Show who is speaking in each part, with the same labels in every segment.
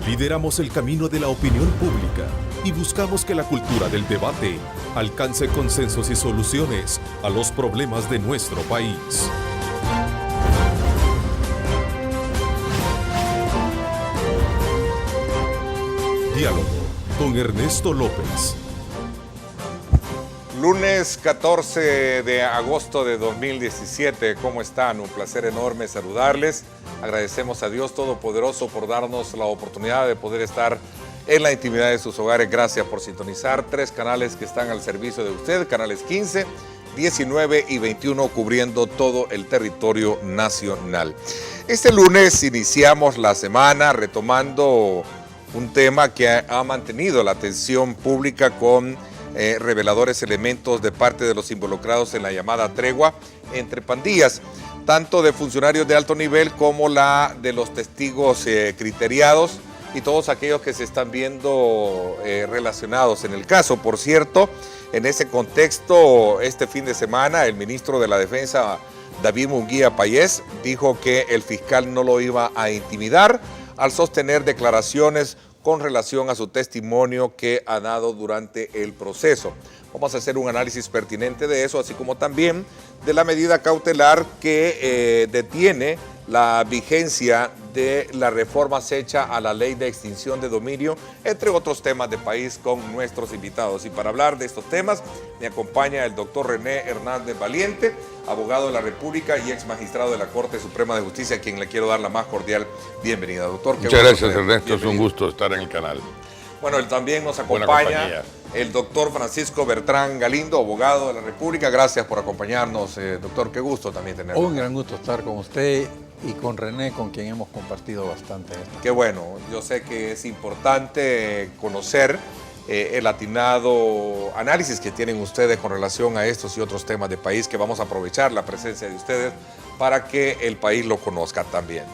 Speaker 1: Lideramos el camino de la opinión pública y buscamos que la cultura del debate alcance consensos y soluciones a los problemas de nuestro país. Diálogo con Ernesto López.
Speaker 2: Lunes 14 de agosto de 2017, ¿cómo están? Un placer enorme saludarles. Agradecemos a Dios Todopoderoso por darnos la oportunidad de poder estar en la intimidad de sus hogares. Gracias por sintonizar 3 canales que están al servicio de usted, canales 15, 19 y 21, cubriendo todo el territorio nacional. Este lunes iniciamos la semana retomando un tema que ha mantenido la atención pública con reveladores elementos de parte de los involucrados en la llamada tregua entre pandillas, tanto de funcionarios de alto nivel como la de los testigos criteriados y todos aquellos que se están viendo relacionados en el caso. Por cierto, en ese contexto, este fin de semana, el ministro de la Defensa, David Munguía Payés, dijo que el fiscal no lo iba a intimidar al sostener declaraciones con relación a su testimonio que ha dado durante el proceso. Vamos a hacer un análisis pertinente de eso, así como también de la medida cautelar que detiene la vigencia de las reformas hechas a la ley de extinción de dominio, entre otros temas de país, con nuestros invitados. Y para hablar de estos temas, me acompaña el doctor René Hernández Valiente, abogado de la República y ex magistrado de la Corte Suprema de Justicia, a quien le quiero dar la más cordial bienvenida. Doctor,
Speaker 3: muchas gracias, Ernesto, es un gusto estar en el canal.
Speaker 2: Bueno, también nos acompaña el doctor Francisco Bertrán Galindo, abogado de la República. Gracias por acompañarnos, doctor, qué gusto también tenerlo.
Speaker 4: Un gran gusto estar con usted y con René, con quien hemos compartido bastante.
Speaker 2: Qué bueno, yo sé que es importante conocer el atinado análisis que tienen ustedes con relación a estos y otros temas de país, que vamos a aprovechar la presencia de ustedes para que el país lo conozca también.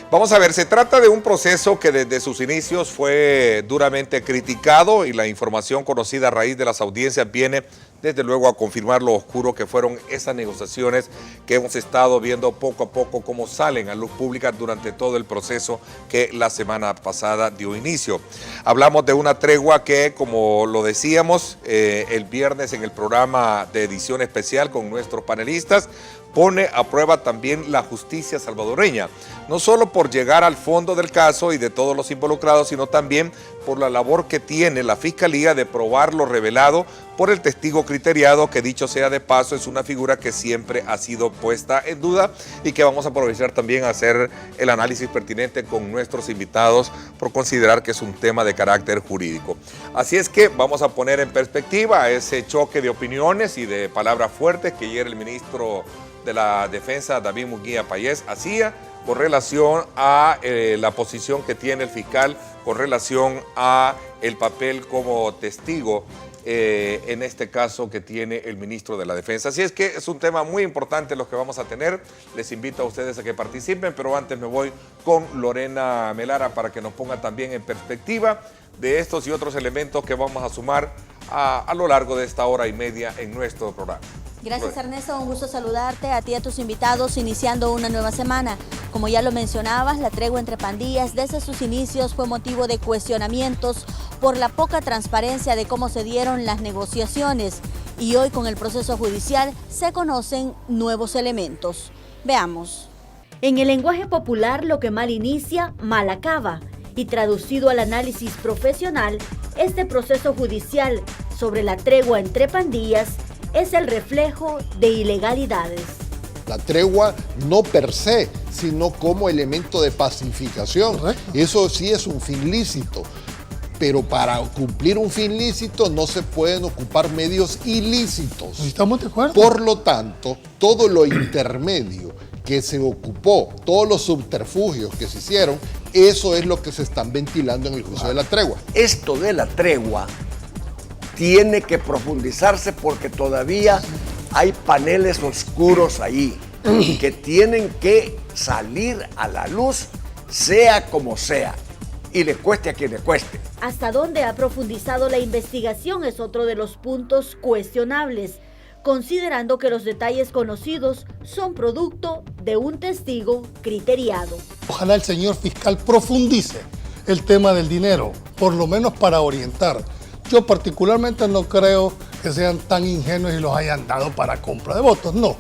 Speaker 2: Vamos a ver, se trata de un proceso que desde sus inicios fue duramente criticado y la información conocida a raíz de las audiencias viene desde luego a confirmar lo oscuro que fueron esas negociaciones que hemos estado viendo poco a poco cómo salen a luz pública durante todo el proceso que la semana pasada dio inicio. Hablamos de una tregua que, como lo decíamos el viernes en el programa de edición especial con nuestros panelistas, pone a prueba también la justicia salvadoreña, no solo por llegar al fondo del caso y de todos los involucrados, sino también por la labor que tiene la Fiscalía de probar lo revelado por el testigo criteriado, que dicho sea de paso es una figura que siempre ha sido puesta en duda y que vamos a aprovechar también a hacer el análisis pertinente con nuestros invitados por considerar que es un tema de carácter jurídico. Así es que vamos a poner en perspectiva ese choque de opiniones y de palabras fuertes que ayer el ministro de la Defensa, David Munguía Payés, hacía con relación a la posición que tiene el fiscal con relación a el papel como testigo en este caso que tiene el ministro de la Defensa. Así es que es un tema muy importante los que vamos a tener. Les invito a ustedes a que participen, pero antes me voy con Lorena Melara para que nos ponga también en perspectiva de estos y otros elementos que vamos a sumar a lo largo de esta hora y media en nuestro programa.
Speaker 5: Gracias, Ernesto, un gusto saludarte a ti y a tus invitados iniciando una nueva semana. Como ya lo mencionabas, la tregua entre pandillas desde sus inicios fue motivo de cuestionamientos por la poca transparencia de cómo se dieron las negociaciones y hoy con el proceso judicial se conocen nuevos elementos. Veamos.
Speaker 6: En el lenguaje popular, lo que mal inicia, mal acaba. Y traducido al análisis profesional, este proceso judicial sobre la tregua entre pandillas es el reflejo de ilegalidades.
Speaker 7: La tregua no per se, sino como elemento de pacificación. Eso sí es un fin lícito, pero para cumplir un fin lícito no se pueden ocupar medios ilícitos.
Speaker 8: ¿Estamos de acuerdo?
Speaker 7: Por lo tanto, todo lo intermedio que se ocupó, todos los subterfugios que se hicieron, eso es lo que se están ventilando en el juicio de la tregua.
Speaker 9: Esto de la tregua tiene que profundizarse porque todavía hay paneles oscuros ahí que tienen que salir a la luz, sea como sea, y le cueste a quien le cueste.
Speaker 6: Hasta dónde ha profundizado la investigación es otro de los puntos cuestionables, considerando que los detalles conocidos son producto de un testigo criteriado.
Speaker 8: Ojalá el señor fiscal profundice el tema del dinero, por lo menos para orientar. Yo particularmente no creo que sean tan ingenuos y los hayan dado para compra de votos, no.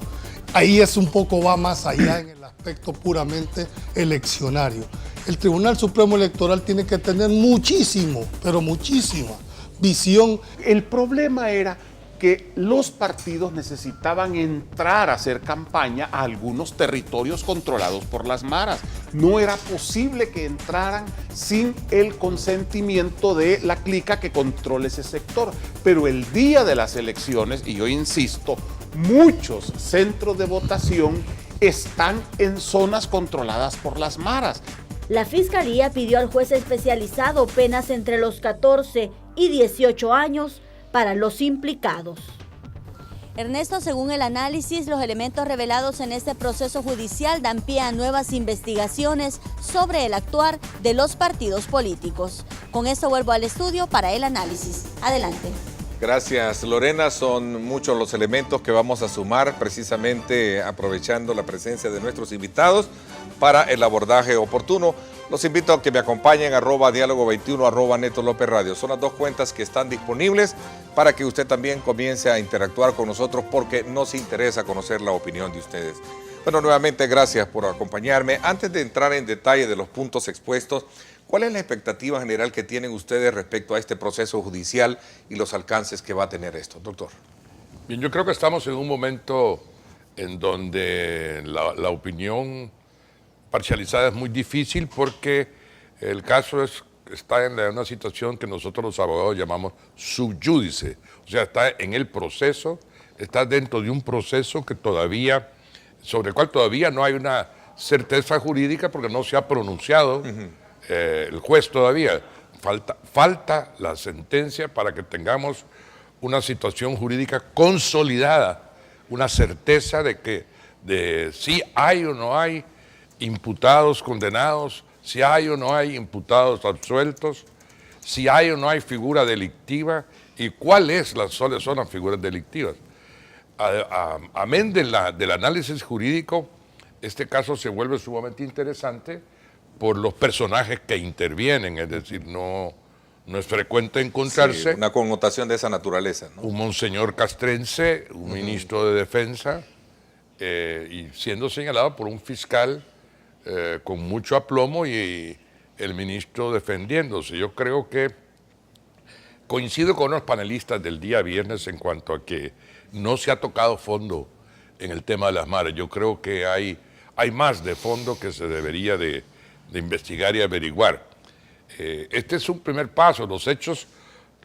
Speaker 8: Ahí es un poco, va más allá en el aspecto puramente eleccionario. El Tribunal Supremo Electoral tiene que tener muchísimo, pero muchísima visión.
Speaker 10: El problema era que los partidos necesitaban entrar a hacer campaña a algunos territorios controlados por las maras. No era posible que entraran sin el consentimiento de la clica que controle ese sector. Pero el día de las elecciones, y yo insisto, muchos centros de votación están en zonas controladas por las maras.
Speaker 6: La Fiscalía pidió al juez especializado penas entre los 14 y 18 años para los implicados.
Speaker 5: Ernesto, según el análisis, los elementos revelados en este proceso judicial dan pie a nuevas investigaciones sobre el actuar de los partidos políticos. Con esto vuelvo al estudio para el análisis. Adelante.
Speaker 2: Gracias, Lorena. Son muchos los elementos que vamos a sumar, precisamente aprovechando la presencia de nuestros invitados para el abordaje oportuno. Los invito a que me acompañen @diálogo21, @Neto López Radio. Son las dos cuentas que están disponibles para que usted también comience a interactuar con nosotros, porque nos interesa conocer la opinión de ustedes. Bueno, nuevamente gracias por acompañarme. Antes de entrar en detalle de los puntos expuestos, ¿cuál es la expectativa general que tienen ustedes respecto a este proceso judicial y los alcances que va a tener esto, doctor?
Speaker 3: Bien, yo creo que estamos en un momento en donde la opinión parcializada es muy difícil, porque el caso está en una situación que nosotros los abogados llamamos sub judice, o sea, está en el proceso, está dentro de un proceso que todavía, sobre el cual todavía no hay una certeza jurídica porque no se ha pronunciado el juez todavía. Falta la sentencia para que tengamos una situación jurídica consolidada, una certeza de si hay o no hay imputados condenados, si hay o no hay imputados absueltos, si hay o no hay figura delictiva y cuáles son las figuras delictivas. Amén del análisis jurídico, este caso se vuelve sumamente interesante por los personajes que intervienen, es decir, no es frecuente encontrarse
Speaker 2: una connotación de esa naturaleza, ¿no?
Speaker 3: Un monseñor castrense, un ministro de defensa, y siendo señalado por un fiscal con mucho aplomo y el ministro defendiéndose. Yo creo que coincido con los panelistas del día viernes en cuanto a que no se ha tocado fondo en el tema de las maras. Yo creo que hay más de fondo que se debería de investigar y averiguar. Este es un primer paso.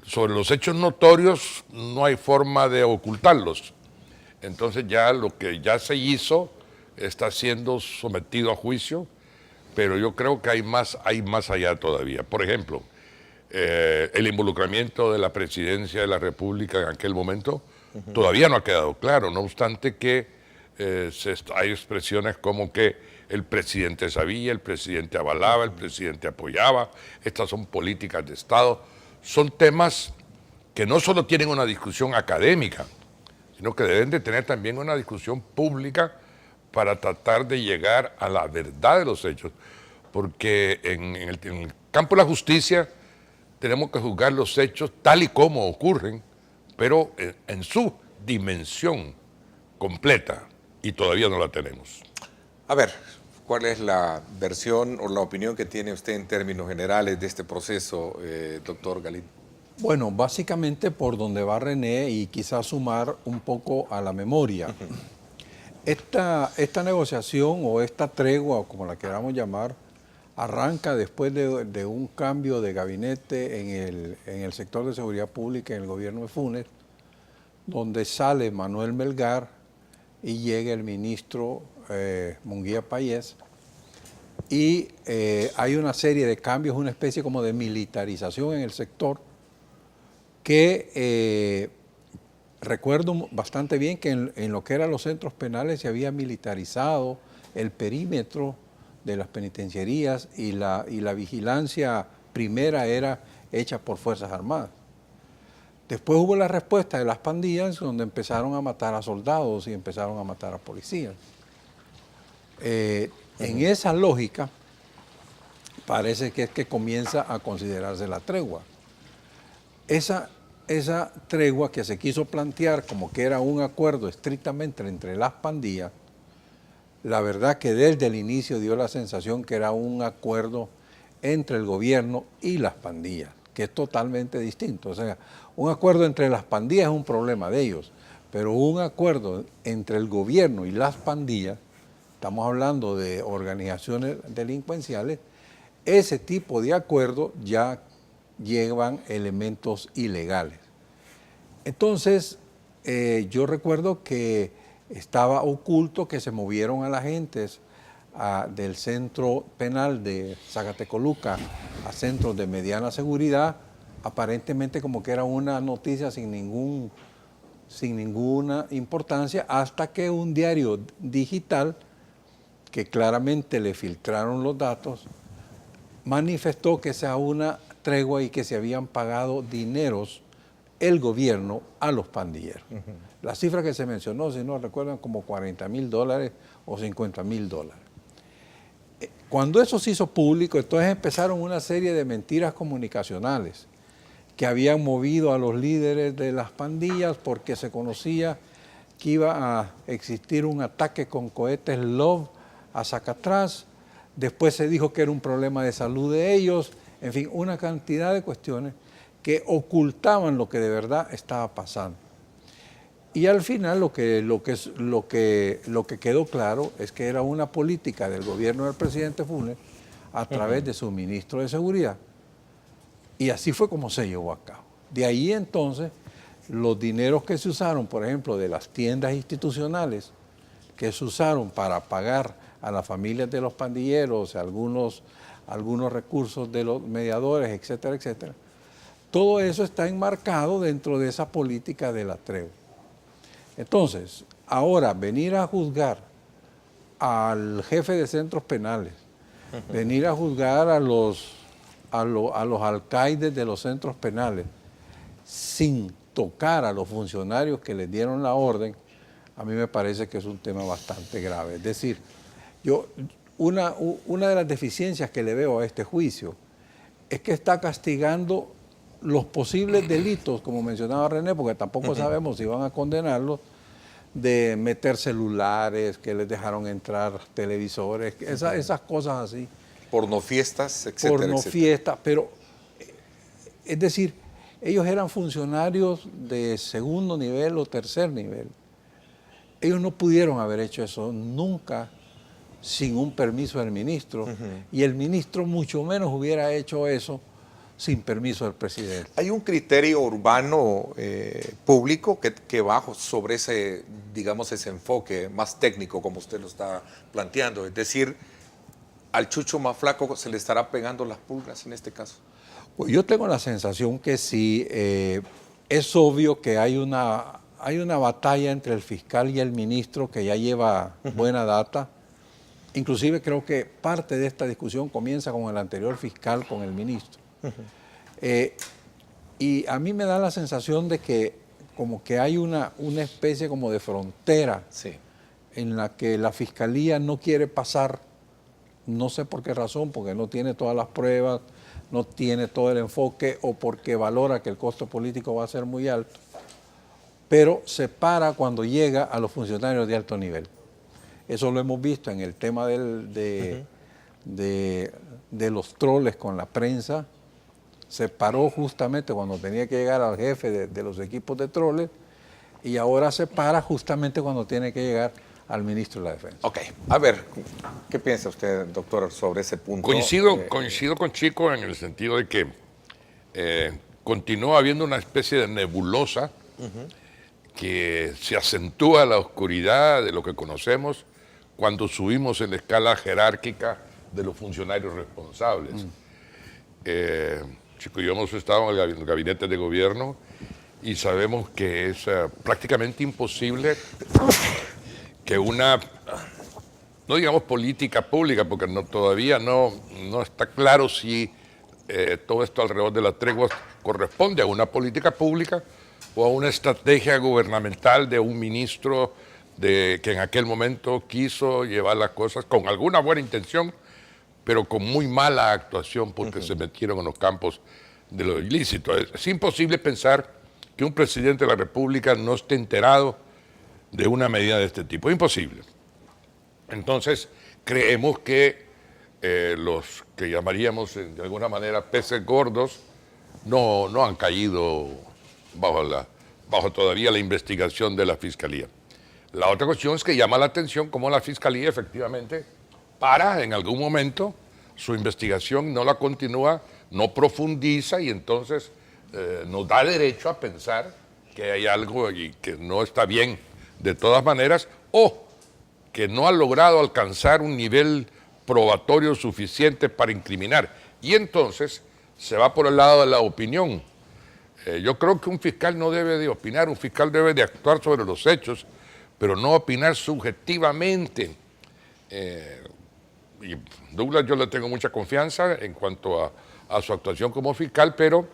Speaker 3: Sobre los hechos notorios no hay forma de ocultarlos. Entonces ya lo que ya se hizo está siendo sometido a juicio, pero yo creo que hay más allá todavía. Por ejemplo, el involucramiento de la presidencia de la República en aquel momento todavía no ha quedado claro, no obstante que hay expresiones como que el presidente sabía, el presidente avalaba, el presidente apoyaba, estas son políticas de Estado, son temas que no solo tienen una discusión académica, sino que deben de tener también una discusión pública para tratar de llegar a la verdad de los hechos, porque en el campo de la justicia tenemos que juzgar los hechos tal y como ocurren, pero en su dimensión completa, y todavía no la tenemos.
Speaker 2: A ver, ¿cuál es la versión o la opinión que tiene usted en términos generales de este proceso, doctor Galín?
Speaker 4: Bueno, básicamente por donde va René, y quizás sumar un poco a la memoria. Esta negociación o esta tregua, o como la queramos llamar, arranca después de un cambio de gabinete en el sector de seguridad pública en el gobierno de Funes, donde sale Manuel Melgar y llega el ministro Munguía Payés, y hay una serie de cambios, una especie como de militarización en el sector que recuerdo bastante bien que en lo que eran los centros penales se había militarizado el perímetro de las penitenciarías y la vigilancia primera era hecha por Fuerzas Armadas. Después hubo la respuesta de las pandillas, donde empezaron a matar a soldados y empezaron a matar a policías. En esa lógica, parece que es que comienza a considerarse la tregua. Esa tregua que se quiso plantear como que era un acuerdo estrictamente entre las pandillas, la verdad que desde el inicio dio la sensación que era un acuerdo entre el gobierno y las pandillas, que es totalmente distinto. O sea, un acuerdo entre las pandillas es un problema de ellos, pero un acuerdo entre el gobierno y las pandillas, estamos hablando de organizaciones delincuenciales, ese tipo de acuerdo ya llevan elementos ilegales. Entonces, yo recuerdo que estaba oculto que se movieron a las gentes del centro penal de Zacatecoluca a centros de mediana seguridad, aparentemente como que era una noticia sin ninguna importancia, hasta que un diario digital, que claramente le filtraron los datos, manifestó que sea una tregua y que se habían pagado dineros el gobierno a los pandilleros. La cifra que se mencionó, si no recuerdan, como $40,000 o $50,000. Cuando eso se hizo público, entonces empezaron una serie de mentiras comunicacionales que habían movido a los líderes de las pandillas porque se conocía que iba a existir un ataque con cohetes Love a Zacatraz. Después se dijo que era un problema de salud de ellos. En fin, una cantidad de cuestiones que ocultaban lo que de verdad estaba pasando. Y al final lo que quedó claro es que era una política del gobierno del presidente Funes a través de su ministro de Seguridad. Y así fue como se llevó a cabo. De ahí entonces, los dineros que se usaron, por ejemplo, de las tiendas institucionales, que se usaron para pagar a las familias de los pandilleros, algunos recursos de los mediadores, etcétera, etcétera, todo eso está enmarcado dentro de esa política de la tregua. Entonces, ahora venir a juzgar al jefe de centros penales, venir a juzgar a los alcaides de los centros penales, sin tocar a los funcionarios que les dieron la orden, a mí me parece que es un tema bastante grave. Es decir, una de las deficiencias que le veo a este juicio es que está castigando los posibles delitos, como mencionaba René, porque tampoco sabemos si van a condenarlos, de meter celulares, que les dejaron entrar televisores, esas cosas así.
Speaker 2: Pornofiestas, etcétera.
Speaker 4: Pornofiestas, pero, es decir, ellos eran funcionarios de segundo nivel o tercer nivel. Ellos no pudieron haber hecho eso nunca sin un permiso del ministro, y el ministro mucho menos hubiera hecho eso sin permiso del presidente.
Speaker 2: ¿Hay un criterio urbano público que va sobre ese, digamos, ese enfoque más técnico, como usted lo está planteando? Es decir, ¿al chucho más flaco se le estará pegando las pulgas en este caso?
Speaker 4: Pues yo tengo la sensación que sí. Es obvio que hay una batalla entre el fiscal y el ministro que ya lleva buena data. Inclusive creo que parte de esta discusión comienza con el anterior fiscal, con el ministro. Y a mí me da la sensación de que como que hay una especie como de frontera en la que la fiscalía no quiere pasar, no sé por qué razón, porque no tiene todas las pruebas, no tiene todo el enfoque o porque valora que el costo político va a ser muy alto, pero se para cuando llega a los funcionarios de alto nivel. Eso lo hemos visto en el tema de los troles con la prensa. Se paró justamente cuando tenía que llegar al jefe de los equipos de troles y ahora se para justamente cuando tiene que llegar al ministro de la Defensa.
Speaker 2: Ok, a ver, ¿qué piensa usted, doctor, sobre ese punto?
Speaker 3: Coincido con Chico en el sentido de que continúa habiendo una especie de nebulosa que se acentúa la oscuridad de lo que conocemos cuando subimos en la escala jerárquica de los funcionarios responsables. Chico y yo hemos estado en el gabinete de gobierno y sabemos que es prácticamente imposible que una, no digamos política pública, porque todavía no está claro si todo esto alrededor de la tregua corresponde a una política pública o a una estrategia gubernamental de un ministro que en aquel momento quiso llevar las cosas con alguna buena intención, pero con muy mala actuación porque se metieron en los campos de lo ilícito. Es imposible pensar que un presidente de la República no esté enterado de una medida de este tipo. Es imposible. Entonces, creemos que los que llamaríamos de alguna manera peces gordos no han caído bajo todavía la investigación de la Fiscalía. La otra cuestión es que llama la atención cómo la Fiscalía efectivamente para en algún momento su investigación, no la continúa, no profundiza y entonces nos da derecho a pensar que hay algo y que no está bien de todas maneras o que no ha logrado alcanzar un nivel probatorio suficiente para incriminar. Y entonces se va por el lado de la opinión. Yo creo que un fiscal no debe de opinar, un fiscal debe de actuar sobre los hechos, pero no opinar subjetivamente. Y Douglas yo le tengo mucha confianza en cuanto a su actuación como fiscal, pero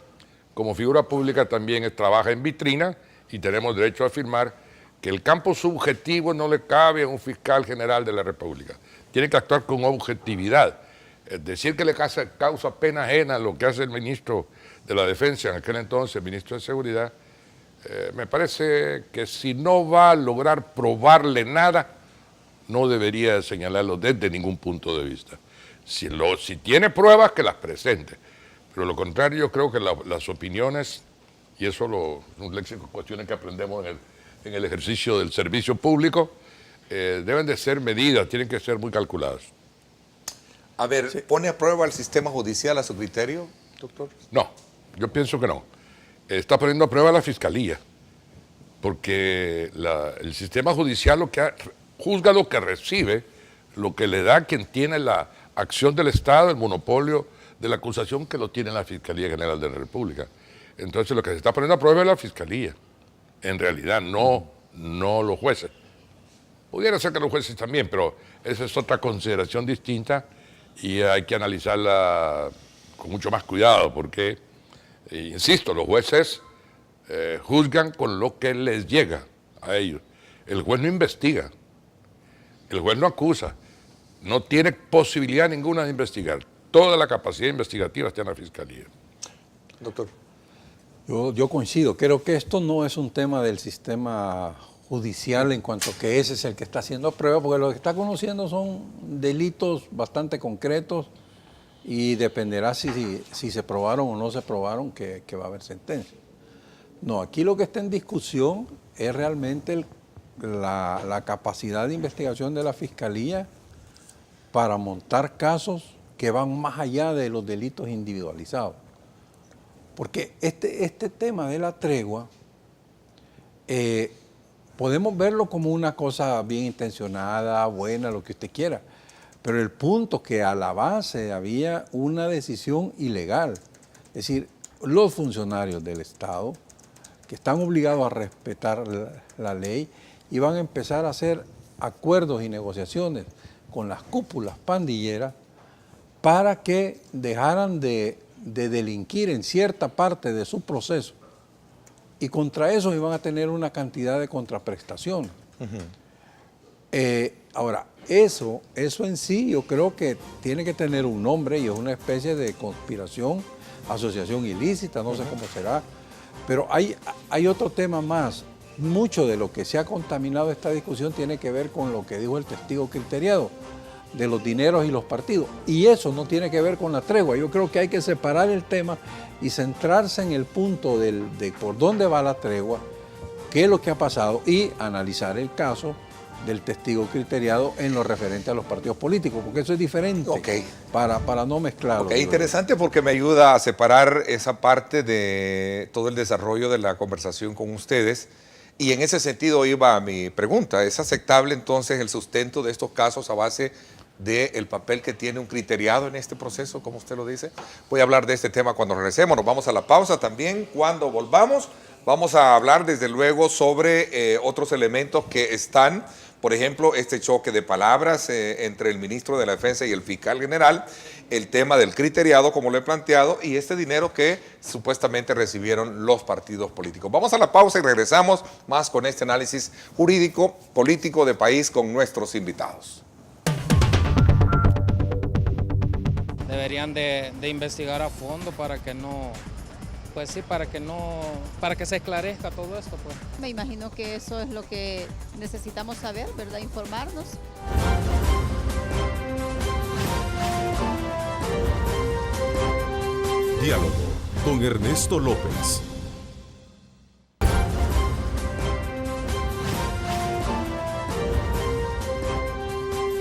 Speaker 3: como figura pública también trabaja en vitrina y tenemos derecho a afirmar que el campo subjetivo no le cabe a un fiscal general de la República. Tiene que actuar con objetividad. Decir que le causa pena ajena lo que hace el ministro de la Defensa, en aquel entonces el ministro de Seguridad, me parece que si no va a lograr probarle nada, no debería señalarlo desde ningún punto de vista. Si tiene pruebas, que las presente. Pero lo contrario, yo creo que las opiniones, y eso es un léxico, cuestiones que aprendemos en el ejercicio del servicio público, deben de ser medidas, tienen que ser muy calculadas.
Speaker 2: A ver, ¿pone a prueba el sistema judicial a su criterio, doctor?
Speaker 3: No, yo pienso que no. Está poniendo a prueba la Fiscalía, porque el sistema judicial juzga lo que recibe, lo que le da quien tiene la acción del Estado, el monopolio de la acusación que lo tiene la Fiscalía General de la República. Entonces lo que se está poniendo a prueba es la Fiscalía, en realidad no los jueces. Pudiera ser que los jueces también, pero esa es otra consideración distinta y hay que analizarla con mucho más cuidado porque, insisto, los jueces juzgan con lo que les llega a ellos. El juez no investiga, el juez no acusa, no tiene posibilidad ninguna de investigar. Toda la capacidad investigativa está en la Fiscalía.
Speaker 2: Doctor.
Speaker 4: Yo coincido, creo que esto no es un tema del sistema judicial en cuanto que ese es el que está haciendo prueba, porque lo que está conociendo son delitos bastante concretos y dependerá si se probaron o no se probaron que va a haber sentencia. No, aquí lo que está en discusión es realmente la capacidad de investigación de la Fiscalía para montar casos que van más allá de los delitos individualizados. Porque este tema de la tregua podemos verlo como una cosa bien intencionada, buena, lo que usted quiera, pero el punto que a la base había una decisión ilegal, es decir, los funcionarios del Estado que están obligados a respetar la ley iban a empezar a hacer acuerdos y negociaciones con las cúpulas pandilleras para que dejaran de delinquir en cierta parte de su proceso y contra eso iban a tener una cantidad de contraprestaciones. Ahora, eso en sí yo creo que tiene que tener un nombre y es una especie de conspiración, asociación ilícita, no sé cómo será, pero hay otro tema más. Mucho de lo que se ha contaminado esta discusión tiene que ver con lo que dijo el testigo criteriado, de los dineros y los partidos. Y eso no tiene que ver con la tregua. Yo creo que hay que separar el tema y centrarse en el punto de por dónde va la tregua, qué es lo que ha pasado y analizar el caso del testigo criteriado en lo referente a los partidos políticos, porque eso es diferente para no mezclarlo.
Speaker 2: Interesante porque me ayuda a separar esa parte de todo el desarrollo de la conversación con ustedes. Y en ese sentido iba mi pregunta. ¿Es aceptable entonces el sustento de estos casos a base del papel que tiene un criteriado en este proceso, como usted lo dice? Voy a hablar de este tema cuando regresemos. Nos vamos a la pausa también. Cuando volvamos, vamos a hablar desde luego sobre otros elementos que están, por ejemplo, este choque de palabras entre el ministro de la Defensa y el fiscal general, el tema del criteriado, como lo he planteado, y este dinero que supuestamente recibieron los partidos políticos. Vamos a la pausa y regresamos más con este análisis jurídico, político de país con nuestros invitados.
Speaker 11: deberían de investigar a fondo para que no, pues sí, para que se esclarezca todo esto, pues.
Speaker 12: Me imagino que eso es lo que necesitamos saber, ¿verdad? Informarnos.
Speaker 1: Diálogo con Ernesto López.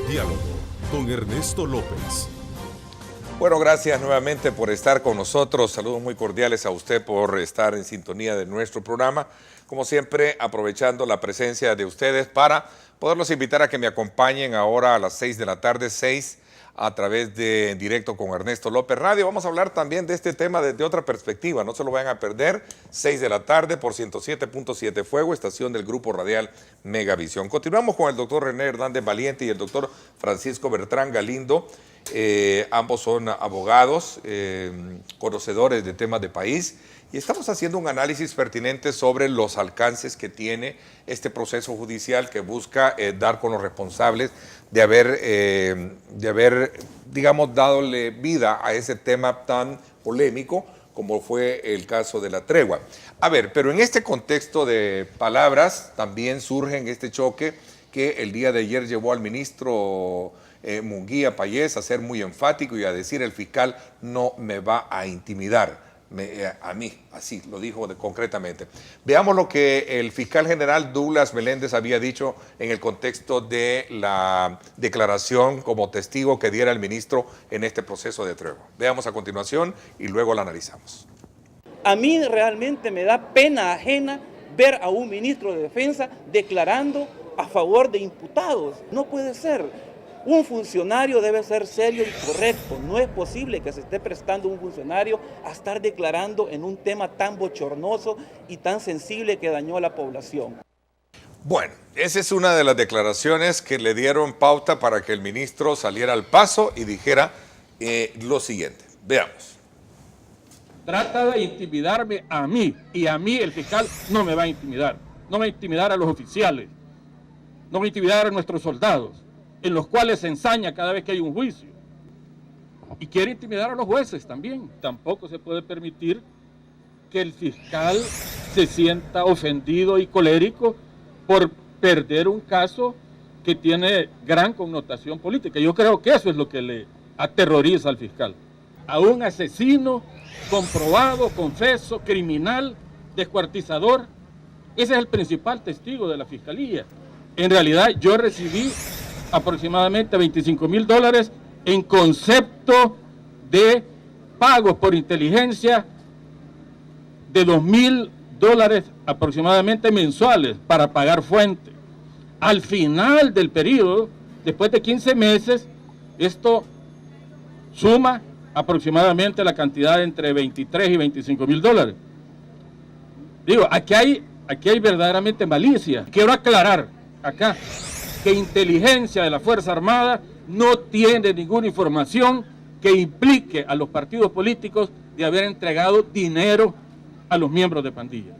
Speaker 1: Diálogo con Ernesto López.
Speaker 2: Bueno, gracias nuevamente por estar con nosotros. Saludos muy cordiales a usted por estar en sintonía de nuestro programa. Como siempre, aprovechando la presencia de ustedes para poderlos invitar a que me acompañen ahora a las 6 de la tarde, 6 a través de En Directo con Ernesto López Radio. Vamos a hablar también de este tema desde otra perspectiva. No se lo vayan a perder. 6 de la tarde por 107.7 Fuego, estación del Grupo Radial Megavisión. Continuamos con el doctor René Hernández Valiente y el doctor Francisco Bertrán Galindo. Ambos son abogados, conocedores de temas de país, y estamos haciendo un análisis pertinente sobre los alcances que tiene este proceso judicial que busca dar con los responsables de haber, digamos, dadole vida a ese tema tan polémico como fue el caso de la tregua. A ver, pero en este contexto de palabras también surge en este choque que el día de ayer llevó al ministro Munguía Payés a ser muy enfático y a decir: el fiscal no me va a intimidar. A mí, así lo dijo concretamente. Veamos lo que el fiscal general Douglas Meléndez había dicho en el contexto de la declaración como testigo que diera el ministro en este proceso de tregua. Veamos a continuación y luego la analizamos.
Speaker 13: A mí realmente me da pena ajena ver a un ministro de Defensa declarando a favor de imputados. No puede ser. Un funcionario debe ser serio y correcto. No es posible que se esté prestando un funcionario a estar declarando en un tema tan bochornoso y tan sensible que dañó a la población.
Speaker 2: Bueno, esa es una de las declaraciones que le dieron pauta para que el ministro saliera al paso y dijera lo siguiente. Veamos.
Speaker 14: Trata de intimidarme a mí, y a mí el fiscal no me va a intimidar. No me va a intimidar a los oficiales, no me va a intimidar a nuestros soldados, en los cuales se ensaña cada vez que hay un juicio. Y quiere intimidar a los jueces también. Tampoco se puede permitir que el fiscal se sienta ofendido y colérico por perder un caso que tiene gran connotación política. Yo creo que eso es lo que le aterroriza al fiscal. A un asesino comprobado, confeso, criminal, descuartizador. Ese es el principal testigo de la fiscalía. En realidad yo recibí aproximadamente $25,000 en concepto de pagos por inteligencia de $2,000 aproximadamente mensuales para pagar fuente. Al final del periodo, después de 15 meses, esto suma aproximadamente la cantidad entre $23 y $25,000. Digo, aquí hay verdaderamente malicia. Quiero aclarar acá que inteligencia de la Fuerza Armada no tiene ninguna información que implique a los partidos políticos de haber entregado dinero a los miembros de pandilla.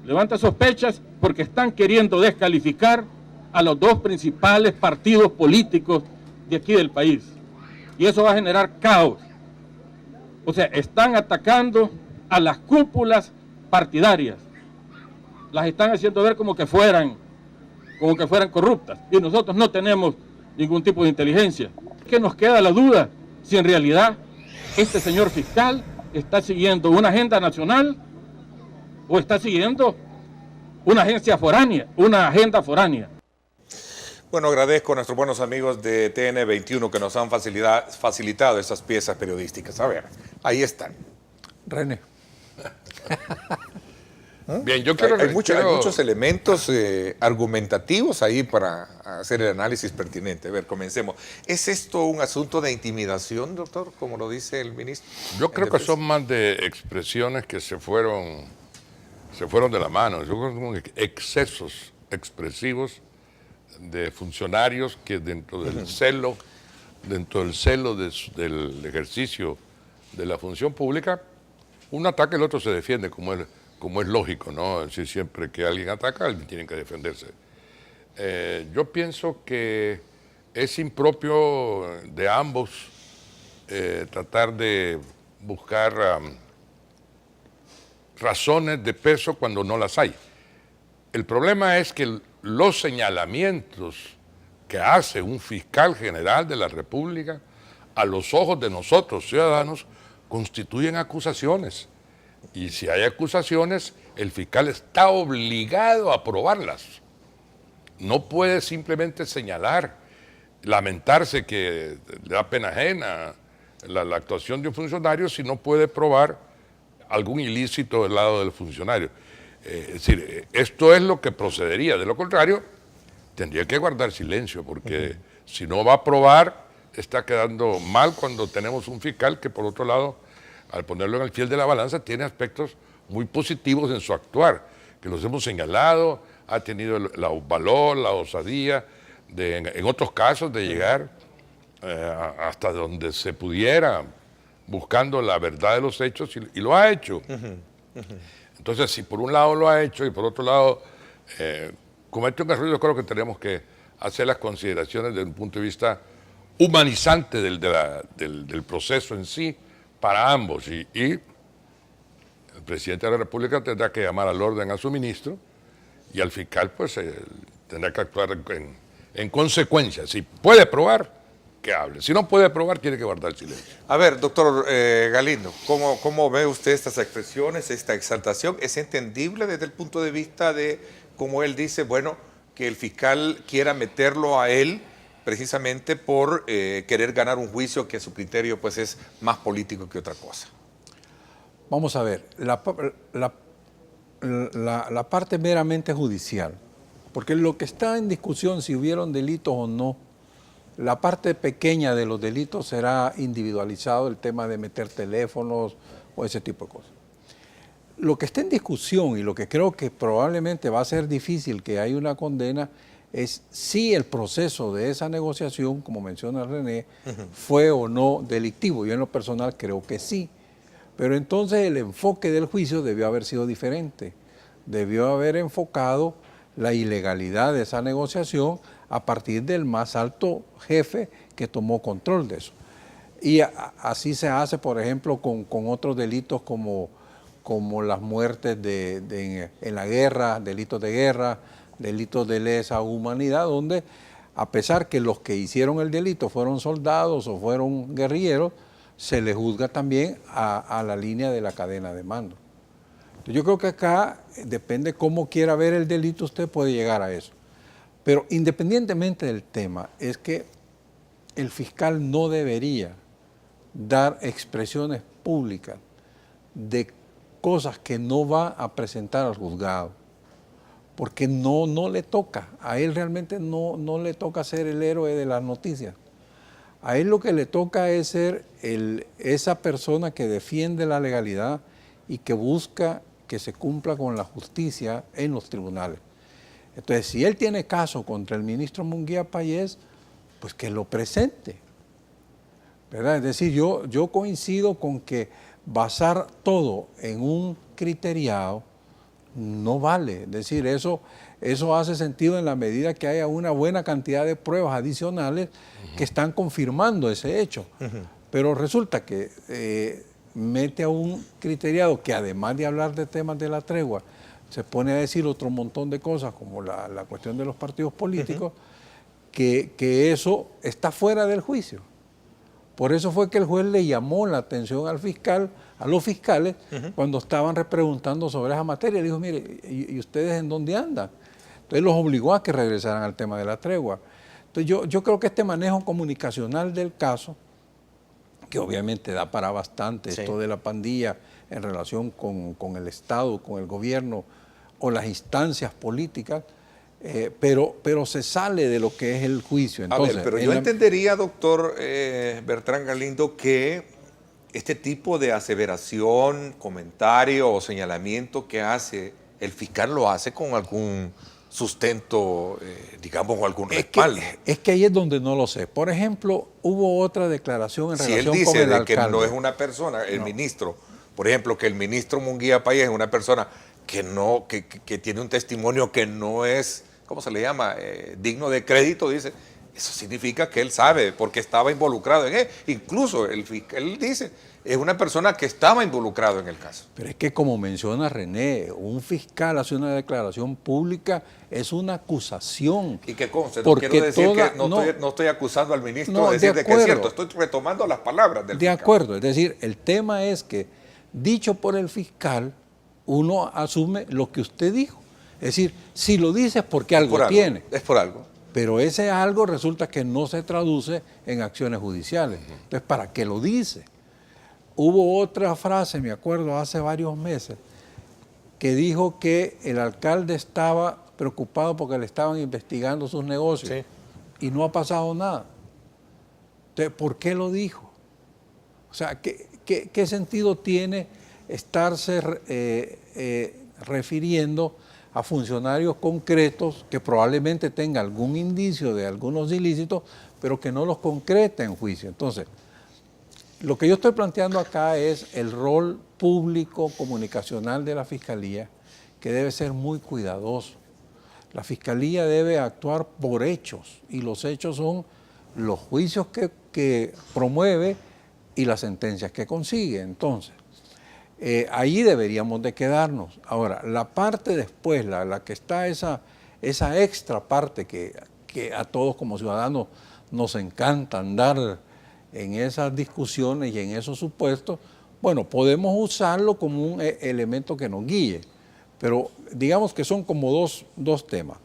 Speaker 14: Levanta sospechas porque están queriendo descalificar a los dos principales partidos políticos de aquí del país. Y eso va a generar caos. O sea, están atacando a las cúpulas partidarias. Las están haciendo ver como que fueran corruptas, y nosotros no tenemos ningún tipo de inteligencia. ¿Qué nos queda la duda si en realidad este señor fiscal está siguiendo una agenda nacional o está siguiendo una agenda foránea?
Speaker 2: Bueno, agradezco a nuestros buenos amigos de TN21 que nos han facilitado estas piezas periodísticas. A ver, ahí están.
Speaker 4: René.
Speaker 2: Bien, hay muchos elementos argumentativos ahí para hacer el análisis pertinente. A ver, comencemos. ¿Es esto un asunto de intimidación, doctor, como lo dice el ministro?
Speaker 3: Yo creo que son más de expresiones que se fueron de la mano. Yo creo que son excesos expresivos de funcionarios que dentro del celo del ejercicio de la función pública, uno ataca y el otro se defiende, como es lógico, ¿no? Es decir, siempre que alguien ataca, alguien tiene que defenderse. Yo pienso que es impropio de ambos tratar de buscar razones de peso cuando no las hay. El problema es que los señalamientos que hace un fiscal general de la República a los ojos de nosotros, ciudadanos, constituyen acusaciones. Y si hay acusaciones, el fiscal está obligado a probarlas. No puede simplemente señalar, lamentarse que le da pena ajena la actuación de un funcionario si no puede probar algún ilícito del lado del funcionario. Es decir, esto es lo que procedería. De lo contrario, tendría que guardar silencio, porque si no va a probar, está quedando mal cuando tenemos un fiscal que, por otro lado, al ponerlo en el fiel de la balanza, tiene aspectos muy positivos en su actuar, que los hemos señalado, ha tenido el valor, la osadía, en otros casos, de llegar hasta donde se pudiera, buscando la verdad de los hechos, y lo ha hecho. Entonces, si por un lado lo ha hecho y por otro lado comete un error, yo creo que tenemos que hacer las consideraciones desde un punto de vista humanizante del proceso en sí para ambos. Y el presidente de la República tendrá que llamar al orden a su ministro y al fiscal pues tendrá que actuar en consecuencia. Si puede probar, que hable. Si no puede probar, tiene que guardar silencio.
Speaker 2: A ver, doctor Galindo, ¿cómo ve usted estas expresiones, esta exaltación? ¿Es entendible desde el punto de vista de, como él dice, bueno, que el fiscal quiera meterlo a él precisamente por querer ganar un juicio que a su criterio pues es más político que otra cosa?
Speaker 4: Vamos a ver, la parte meramente judicial, porque lo que está en discusión, si hubieron delitos o no, la parte pequeña de los delitos será individualizado, el tema de meter teléfonos o ese tipo de cosas. Lo que está en discusión y lo que creo que probablemente va a ser difícil que haya una condena es si el proceso de esa negociación, como menciona René, fue o no delictivo. Yo en lo personal creo que sí. Pero entonces el enfoque del juicio debió haber sido diferente. Debió haber enfocado la ilegalidad de esa negociación a partir del más alto jefe que tomó control de eso. Y así se hace, por ejemplo, con otros delitos como las muertes en la guerra, delitos de guerra, delitos de lesa humanidad, donde a pesar que los que hicieron el delito fueron soldados o fueron guerrilleros, se les juzga también a la línea de la cadena de mando. Entonces, yo creo que acá depende cómo quiera ver el delito, usted puede llegar a eso. Pero independientemente del tema, es que el fiscal no debería dar expresiones públicas de cosas que no va a presentar al juzgado, porque no le toca, a él realmente no le toca ser el héroe de las noticias. A él lo que le toca es ser esa persona que defiende la legalidad y que busca que se cumpla con la justicia en los tribunales. Entonces, si él tiene caso contra el ministro Munguía Payés, pues que lo presente, ¿verdad? Es decir, yo coincido con que basar todo en un criteriado no vale. Es decir, eso hace sentido en la medida que haya una buena cantidad de pruebas adicionales que están confirmando ese hecho. Pero resulta que mete a un criteriado que, además de hablar de temas de la tregua, se pone a decir otro montón de cosas, como la cuestión de los partidos políticos, que eso está fuera del juicio. Por eso fue que el juez le llamó la atención al fiscal, a los fiscales, cuando estaban repreguntando sobre esa materia. Le dijo, mire, ¿y ustedes en dónde andan? Entonces los obligó a que regresaran al tema de la tregua. Entonces yo creo que este manejo comunicacional del caso, que obviamente da para bastante, esto de la pandilla en relación con el Estado, con el gobierno o las instancias políticas, pero se sale de lo que es el juicio. Entonces,
Speaker 2: a ver, pero yo entendería, doctor Bertrán Galindo, que este tipo de aseveración, comentario o señalamiento que hace el fiscal lo hace con algún sustento, digamos, o algún respaldo.
Speaker 4: Es que ahí es donde no lo sé. Por ejemplo, hubo otra declaración en relación con el alcalde.
Speaker 2: Si él dice que no es una persona, el ministro, por ejemplo, que el ministro Munguía Payés es una persona que tiene un testimonio que no es, ¿cómo se le llama?, digno de crédito, dice, Eso significa que él sabe, porque estaba involucrado en él. Incluso el fiscal, él dice, es una persona que estaba involucrado en el caso.
Speaker 4: Pero es que como menciona René, un fiscal hace una declaración pública, es una acusación.
Speaker 2: Y que conste, no
Speaker 4: Porque
Speaker 2: quiero decir
Speaker 4: toda-
Speaker 2: que no estoy acusando al ministro
Speaker 4: No,
Speaker 2: de decir
Speaker 4: de
Speaker 2: de que es
Speaker 4: acuerdo.
Speaker 2: cierto, estoy retomando las palabras del
Speaker 4: De
Speaker 2: fiscal.
Speaker 4: acuerdo, es decir, el tema es que, dicho por el fiscal, uno asume lo que usted dijo. Es decir, si lo dice es porque algo
Speaker 2: Por algo,
Speaker 4: tiene.
Speaker 2: es por algo.
Speaker 4: Pero ese algo resulta que no se traduce en acciones judiciales. Entonces, ¿para qué lo dice? Hubo otra frase, me acuerdo, hace varios meses, que dijo que el alcalde estaba preocupado porque le estaban investigando sus negocios y no ha pasado nada. Entonces, ¿por qué lo dijo? O sea, ¿qué sentido tiene estarse refiriendo a funcionarios concretos que probablemente tengan algún indicio de algunos ilícitos, pero que no los concreta en juicio? Entonces, lo que yo estoy planteando acá es el rol público comunicacional de la Fiscalía, que debe ser muy cuidadoso. La Fiscalía debe actuar por hechos, y los hechos son los juicios que promueve y las sentencias que consigue. Entonces, ahí deberíamos de quedarnos. Ahora, la parte después, la que está esa extra parte que a todos como ciudadanos nos encanta andar en esas discusiones y en esos supuestos, bueno, podemos usarlo como un elemento que nos guíe, pero digamos que son como dos temas.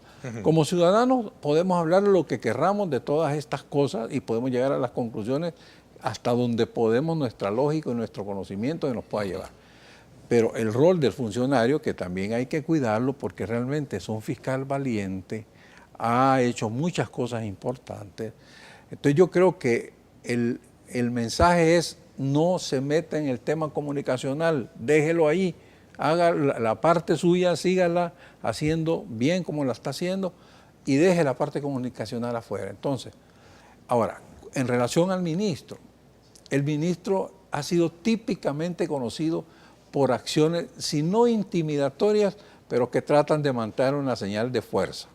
Speaker 4: Como ciudadanos podemos hablar lo que querramos de todas estas cosas y podemos llegar a las conclusiones hasta donde podemos, nuestra lógica y nuestro conocimiento que nos pueda llevar. Pero el rol del funcionario, que también hay que cuidarlo porque realmente es un fiscal valiente, ha hecho muchas cosas importantes. Entonces yo creo que el mensaje es: no se meta en el tema comunicacional, déjelo ahí, haga la parte suya, sígala haciendo bien como la está haciendo y deje la parte comunicacional afuera. Entonces, ahora, en relación al ministro, el ministro ha sido típicamente conocido por acciones, si no intimidatorias, pero que tratan de mantener una señal de fuerza.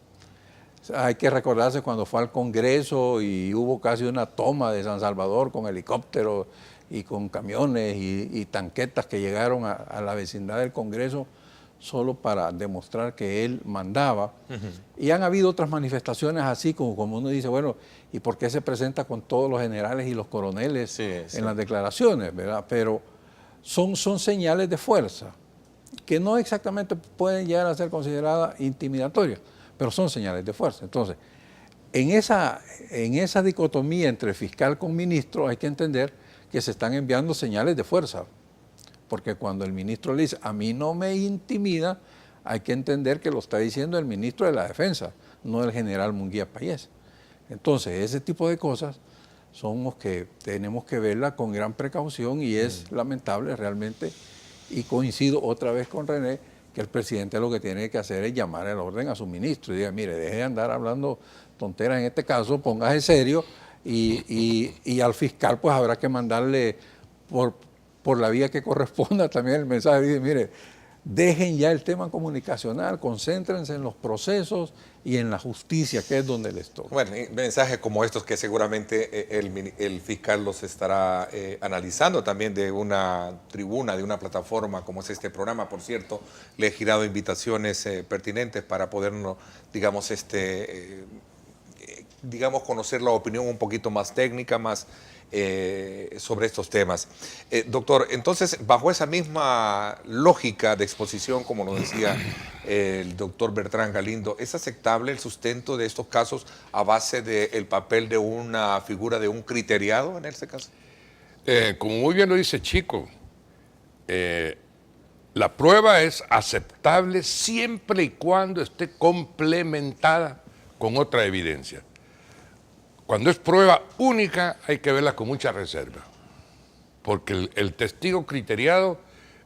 Speaker 4: O sea, hay que recordarse cuando fue al Congreso y hubo casi una toma de San Salvador con helicópteros y con camiones y tanquetas que llegaron a la vecindad del Congreso solo para demostrar que él mandaba. Y han habido otras manifestaciones así, como uno dice, bueno, ¿y por qué se presenta con todos los generales y los coroneles en las declaraciones, verdad? Pero son señales de fuerza que no exactamente pueden llegar a ser consideradas intimidatorias, pero son señales de fuerza. Entonces, en esa dicotomía entre fiscal con ministro hay que entender que se están enviando señales de fuerza, porque cuando el ministro le dice, a mí no me intimida, hay que entender que lo está diciendo el ministro de la Defensa, no el general Munguía Payés. Entonces, ese tipo de cosas son los que tenemos que verla con gran precaución y es lamentable realmente, y coincido otra vez con René, que el presidente lo que tiene que hacer es llamar al orden a su ministro y diga, mire, deje de andar hablando tonteras en este caso, póngase serio y al fiscal pues habrá que mandarle por la vía que corresponda también el mensaje, dice, mire, dejen ya el tema comunicacional, concéntrense en los procesos y en la justicia, que es donde les toca.
Speaker 2: Bueno, mensajes como estos que seguramente el fiscal los estará analizando también de una tribuna, de una plataforma como es este programa. Por cierto, le he girado invitaciones pertinentes para podernos, digamos, conocer la opinión un poquito más técnica, más sobre estos temas. Doctor, entonces, bajo esa misma lógica de exposición, como nos decía el doctor Bertrán Galindo, ¿es aceptable el sustento de estos casos a base del papel de una figura de un criteriado en este caso?
Speaker 3: Como muy bien lo dice Chico, la prueba es aceptable siempre y cuando esté complementada con otra evidencia. Cuando es prueba única hay que verla con mucha reserva, porque el testigo criteriado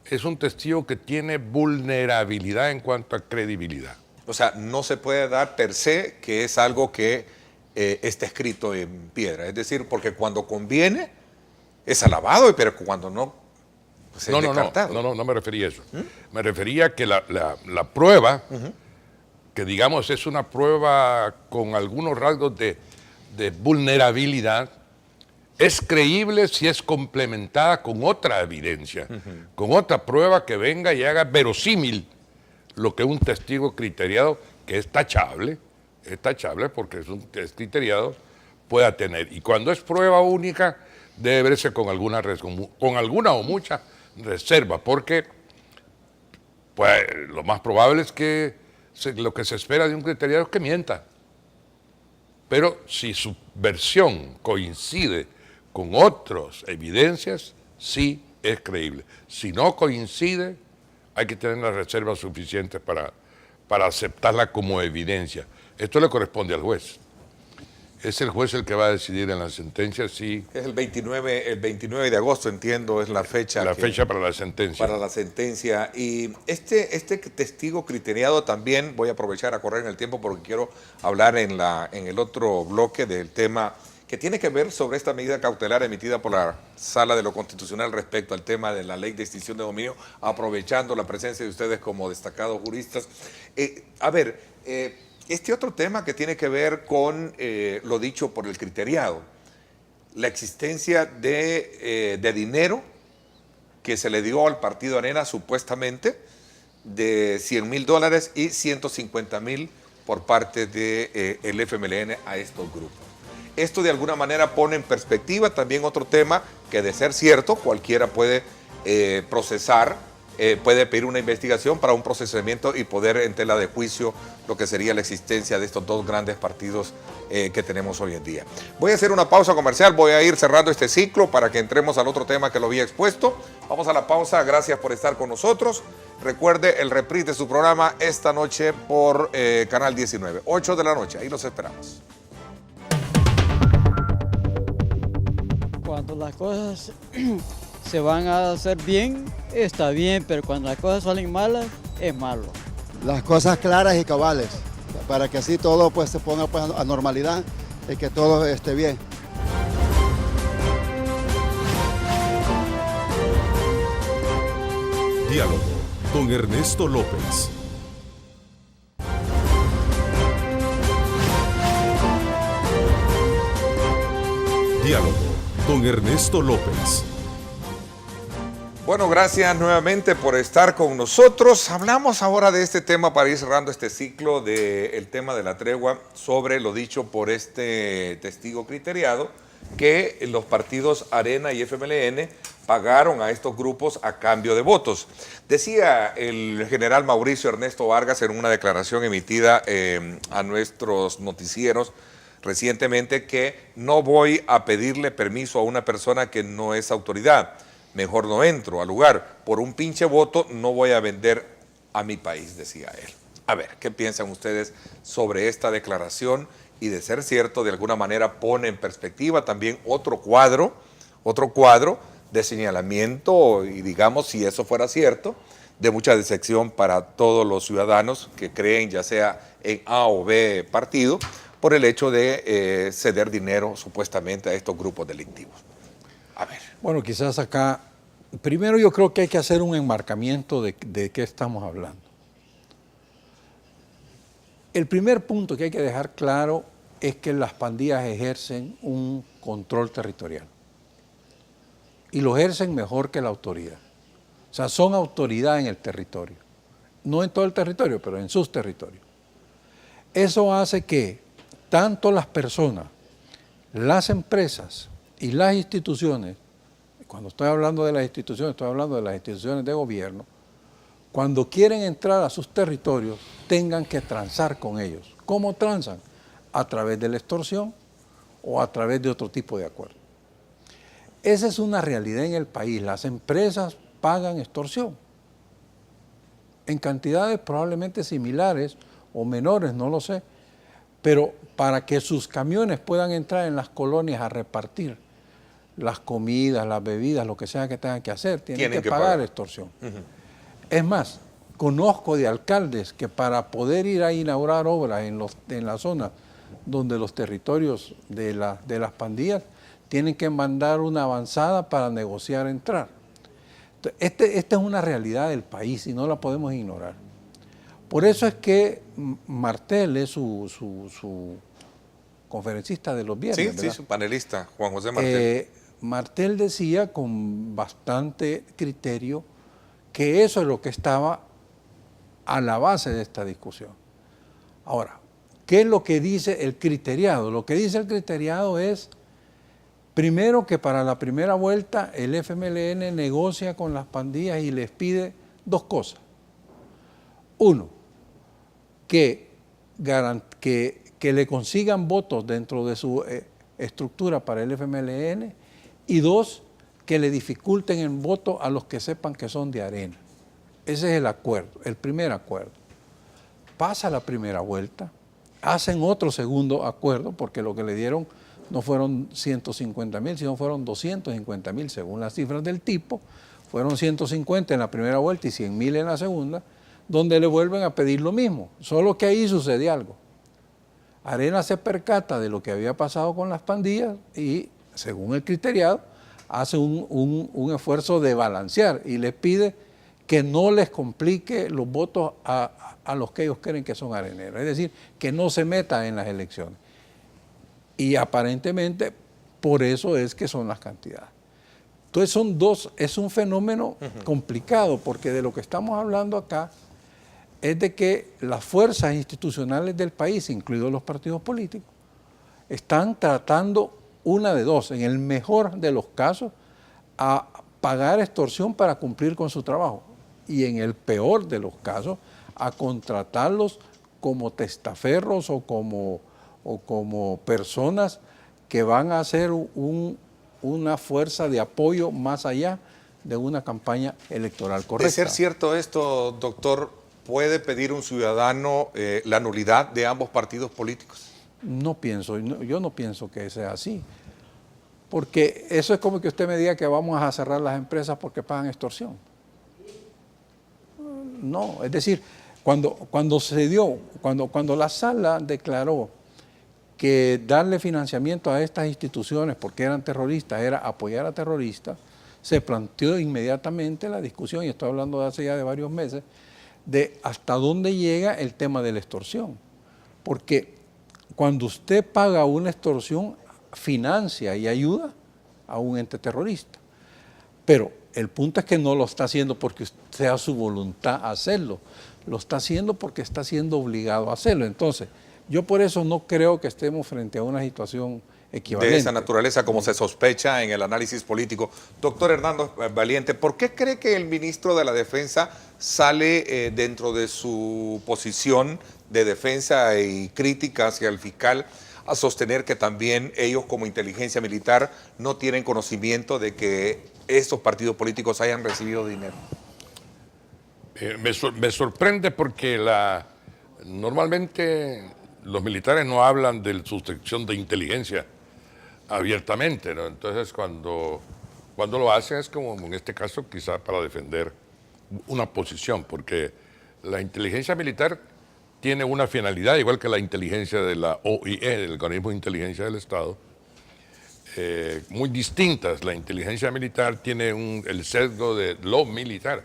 Speaker 3: es un testigo que tiene vulnerabilidad en cuanto a credibilidad.
Speaker 2: O sea, no se puede dar per se que es algo que está escrito en piedra, es decir, porque cuando conviene es alabado, pero cuando no, pues es descartado.
Speaker 3: No me refería a eso. Me refería a que la prueba, que digamos es una prueba con algunos rasgos de de vulnerabilidad es creíble si es complementada con otra evidencia, con otra prueba que venga y haga verosímil lo que un testigo criteriado, que es tachable porque es criteriado, pueda tener. Y cuando es prueba única, debe verse con alguna o mucha reserva, porque pues, lo más probable es que lo que se espera de un criteriado es que mienta. Pero si su versión coincide con otras evidencias, sí es creíble. Si no coincide, hay que tener las reservas suficientes para aceptarla como evidencia. Esto le corresponde al juez. Es el juez el que va a decidir en la sentencia si...
Speaker 2: Es el 29 de agosto, entiendo, es la fecha.
Speaker 3: La fecha para la sentencia.
Speaker 2: Para la sentencia. Y este testigo criteriado también, voy a aprovechar a correr en el tiempo porque quiero hablar en el otro bloque del tema que tiene que ver sobre esta medida cautelar emitida por la Sala de lo Constitucional respecto al tema de la ley de extinción de dominio, aprovechando la presencia de ustedes como destacados juristas. Este otro tema que tiene que ver con lo dicho por el criteriado, la existencia de dinero que se le dio al Partido Arena supuestamente de $100,000 y 150,000 por parte del FMLN a estos grupos. Esto de alguna manera pone en perspectiva también otro tema que, de ser cierto, cualquiera puede procesar, puede pedir una investigación para un procesamiento y poder en tela de juicio lo que sería la existencia de estos dos grandes partidos que tenemos hoy en día. Voy a hacer una pausa comercial, voy a ir cerrando este ciclo para que entremos al otro tema que lo había expuesto. Vamos a la pausa, gracias por estar con nosotros. Recuerde el reprise de su programa esta noche por Canal 19, 8 de la noche, ahí los esperamos.
Speaker 15: Cuando las cosas se van a hacer bien, está bien, pero cuando las cosas salen malas, es malo.
Speaker 16: Las cosas claras y cabales, para que así todo pues, se ponga pues, a normalidad y que todo esté bien.
Speaker 1: Diálogo con Ernesto López. Diálogo con Ernesto López.
Speaker 2: Bueno, gracias nuevamente por estar con nosotros. Hablamos ahora de este tema para ir cerrando este ciclo del tema de la tregua sobre lo dicho por este testigo criteriado, que los partidos Arena y FMLN pagaron a estos grupos a cambio de votos. Decía el general Mauricio Ernesto Vargas en una declaración emitida a nuestros noticieros recientemente que no voy a pedirle permiso a una persona que no es autoridad. Mejor no entro al lugar. Por un pinche voto no voy a vender a mi país, decía él. A ver, ¿qué piensan ustedes sobre esta declaración? Y de ser cierto, de alguna manera pone en perspectiva también otro cuadro de señalamiento y, digamos, si eso fuera cierto, de mucha decepción para todos los ciudadanos que creen ya sea en A o B partido por el hecho de ceder dinero supuestamente a estos grupos delictivos. A ver.
Speaker 4: Bueno, quizás acá, primero yo creo que hay que hacer un enmarcamiento de qué estamos hablando. El primer punto que hay que dejar claro es que las pandillas ejercen un control territorial. Y lo ejercen mejor que la autoridad. O sea, son autoridad en el territorio. No en todo el territorio, pero en sus territorios. Eso hace que tanto las personas, las empresas y las instituciones, cuando estoy hablando de las instituciones, estoy hablando de las instituciones de gobierno, cuando quieren entrar a sus territorios, tengan que transar con ellos. ¿Cómo transan? A través de la extorsión o a través de otro tipo de acuerdo. Esa es una realidad en el país. Las empresas pagan extorsión en cantidades probablemente similares o menores, no lo sé, pero para que sus camiones puedan entrar en las colonias a repartir las comidas, las bebidas, lo que sea que tengan que hacer, tienen que pagar extorsión. Es más, conozco de alcaldes que para poder ir a inaugurar obras en la zona donde los territorios de las pandillas tienen que mandar una avanzada para negociar entrar. Esta es una realidad del país y no la podemos ignorar. Por eso es que Martel es su conferencista de los viernes.
Speaker 2: Sí,
Speaker 4: ¿verdad?
Speaker 2: sí, su panelista, Juan José Martel.
Speaker 4: Martel decía con bastante criterio que eso es lo que estaba a la base de esta discusión. Ahora, ¿qué es lo que dice el criteriado? Lo que dice el criteriado es, primero, que para la primera vuelta el FMLN negocia con las pandillas y les pide dos cosas. Uno, que le consigan votos dentro de su estructura para el FMLN, y dos, que le dificulten el voto a los que sepan que son de Arena. Ese es el acuerdo, el primer acuerdo. Pasa la primera vuelta, hacen otro segundo acuerdo, porque lo que le dieron no fueron 150.000, sino fueron 250.000 según las cifras del tipo. Fueron 150 en la primera vuelta y 100.000 en la segunda, donde le vuelven a pedir lo mismo, solo que ahí sucede algo. Arena se percata de lo que había pasado con las pandillas y, según el criteriado, hace un esfuerzo de balancear y les pide que no les complique los votos a los que ellos creen que son areneros, es decir, que no se meta en las elecciones. Y aparentemente por eso es que son las cantidades. Entonces es un fenómeno complicado, porque de lo que estamos hablando acá es de que las fuerzas institucionales del país, incluidos los partidos políticos, están tratando una de dos, en el mejor de los casos, a pagar extorsión para cumplir con su trabajo, y en el peor de los casos, a contratarlos como testaferros o como personas que van a hacer una fuerza de apoyo más allá de una campaña electoral correcta.
Speaker 2: De ser cierto esto, doctor, ¿puede pedir un ciudadano la nulidad de ambos partidos políticos?
Speaker 4: Yo no pienso que sea así, porque eso es como que usted me diga que vamos a cerrar las empresas porque pagan extorsión. No, es decir, cuando la sala declaró que darle financiamiento a estas instituciones porque eran terroristas era apoyar a terroristas, se planteó inmediatamente la discusión, y estoy hablando de hace ya de varios meses, de hasta dónde llega el tema de la extorsión. Porque cuando usted paga una extorsión, financia y ayuda a un ente terrorista. Pero el punto es que no lo está haciendo porque sea su voluntad hacerlo, lo está haciendo porque está siendo obligado a hacerlo. Entonces, yo por eso no creo que estemos frente a una situación equivalente.
Speaker 2: De esa naturaleza, como se sospecha en el análisis político. Doctor Hernando Valiente, ¿por qué cree que el ministro de la Defensa sale dentro de su posición de defensa y crítica hacia el fiscal a sostener que también ellos como inteligencia militar no tienen conocimiento de que estos partidos políticos hayan recibido dinero?
Speaker 3: Me sorprende porque normalmente los militares no hablan de su sección de inteligencia abiertamente, ¿no? Entonces cuando lo hacen es como en este caso quizá para defender una posición, porque la inteligencia militar tiene una finalidad, igual que la inteligencia de la OIE, del Organismo de Inteligencia del Estado, muy distintas. La inteligencia militar tiene el sesgo de lo militar.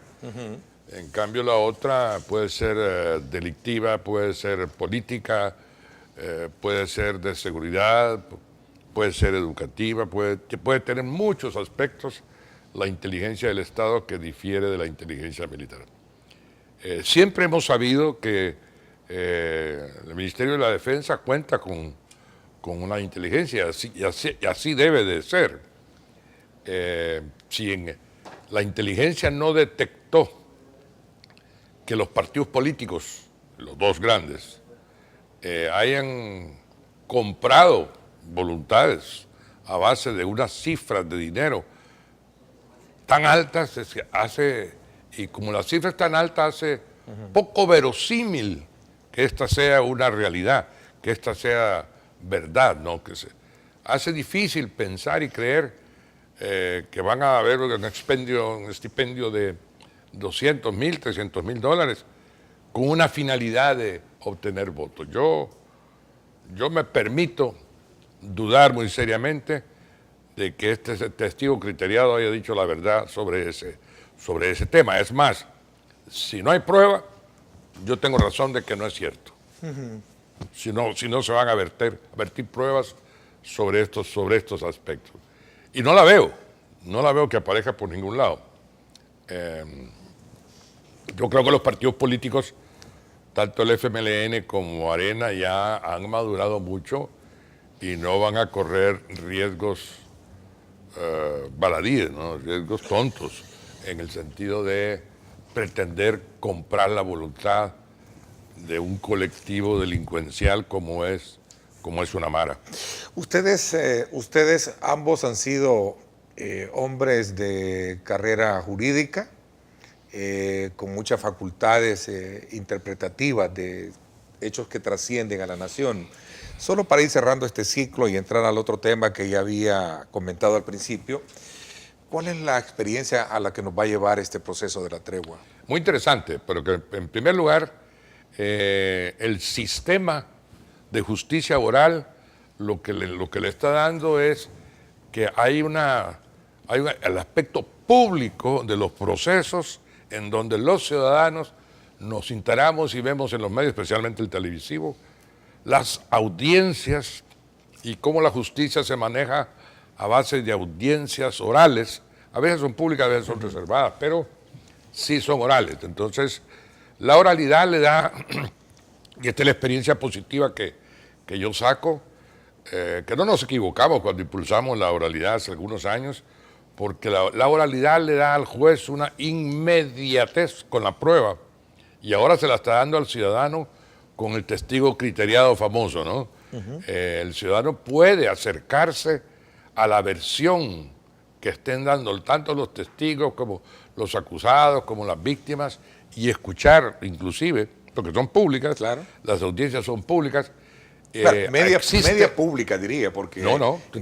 Speaker 3: En cambio la otra puede ser delictiva, puede ser política, puede ser de seguridad, puede ser educativa, puede tener muchos aspectos la inteligencia del Estado que difiere de la inteligencia militar. Siempre hemos sabido que el Ministerio de la Defensa cuenta con una inteligencia, y así debe de ser. Si la inteligencia no detectó que los partidos políticos, los dos grandes, hayan comprado voluntades a base de unas cifras de dinero tan altas, y como las cifras tan altas hace poco verosímil que esta sea una realidad, que esta sea verdad, ¿no? Que se hace difícil pensar y creer que van a haber un estipendio de $200,000, $300,000 con una finalidad de obtener votos. Yo me permito dudar muy seriamente de que este testigo criteriado haya dicho la verdad sobre ese tema. Es más, si no hay prueba, yo tengo razón de que no es cierto. si no se van a vertir pruebas sobre estos aspectos. Y no la veo que aparezca por ningún lado. Yo creo que los partidos políticos, tanto el FMLN como Arena, ya han madurado mucho y no van a correr riesgos baladíes, ¿no? Riesgos tontos, en el sentido de pretender comprar la voluntad de un colectivo delincuencial como es una mara.
Speaker 2: Ustedes ambos han sido hombres de carrera jurídica, con muchas facultades interpretativas de hechos que trascienden a la nación. Solo para ir cerrando este ciclo y entrar al otro tema que ya había comentado al principio, ¿cuál es la experiencia a la que nos va a llevar este proceso de la tregua?
Speaker 3: Muy interesante, pero que en primer lugar, el sistema de justicia oral lo que le está dando es que hay el aspecto público de los procesos en donde los ciudadanos nos enteramos y vemos en los medios, especialmente el televisivo, las audiencias y cómo la justicia se maneja a base de audiencias orales. A veces son públicas, a veces son reservadas, pero sí son orales. Entonces, la oralidad le da, y esta es la experiencia positiva que yo saco, que no nos equivocamos cuando impulsamos la oralidad hace algunos años, porque la oralidad le da al juez una inmediatez con la prueba, y ahora se la está dando al ciudadano con el testigo criteriado famoso, ¿no? El ciudadano puede acercarse a la versión que estén dando tanto los testigos como los acusados, como las víctimas, y escuchar inclusive, porque son públicas, claro, las audiencias son públicas.
Speaker 2: Claro, media pública diría, porque en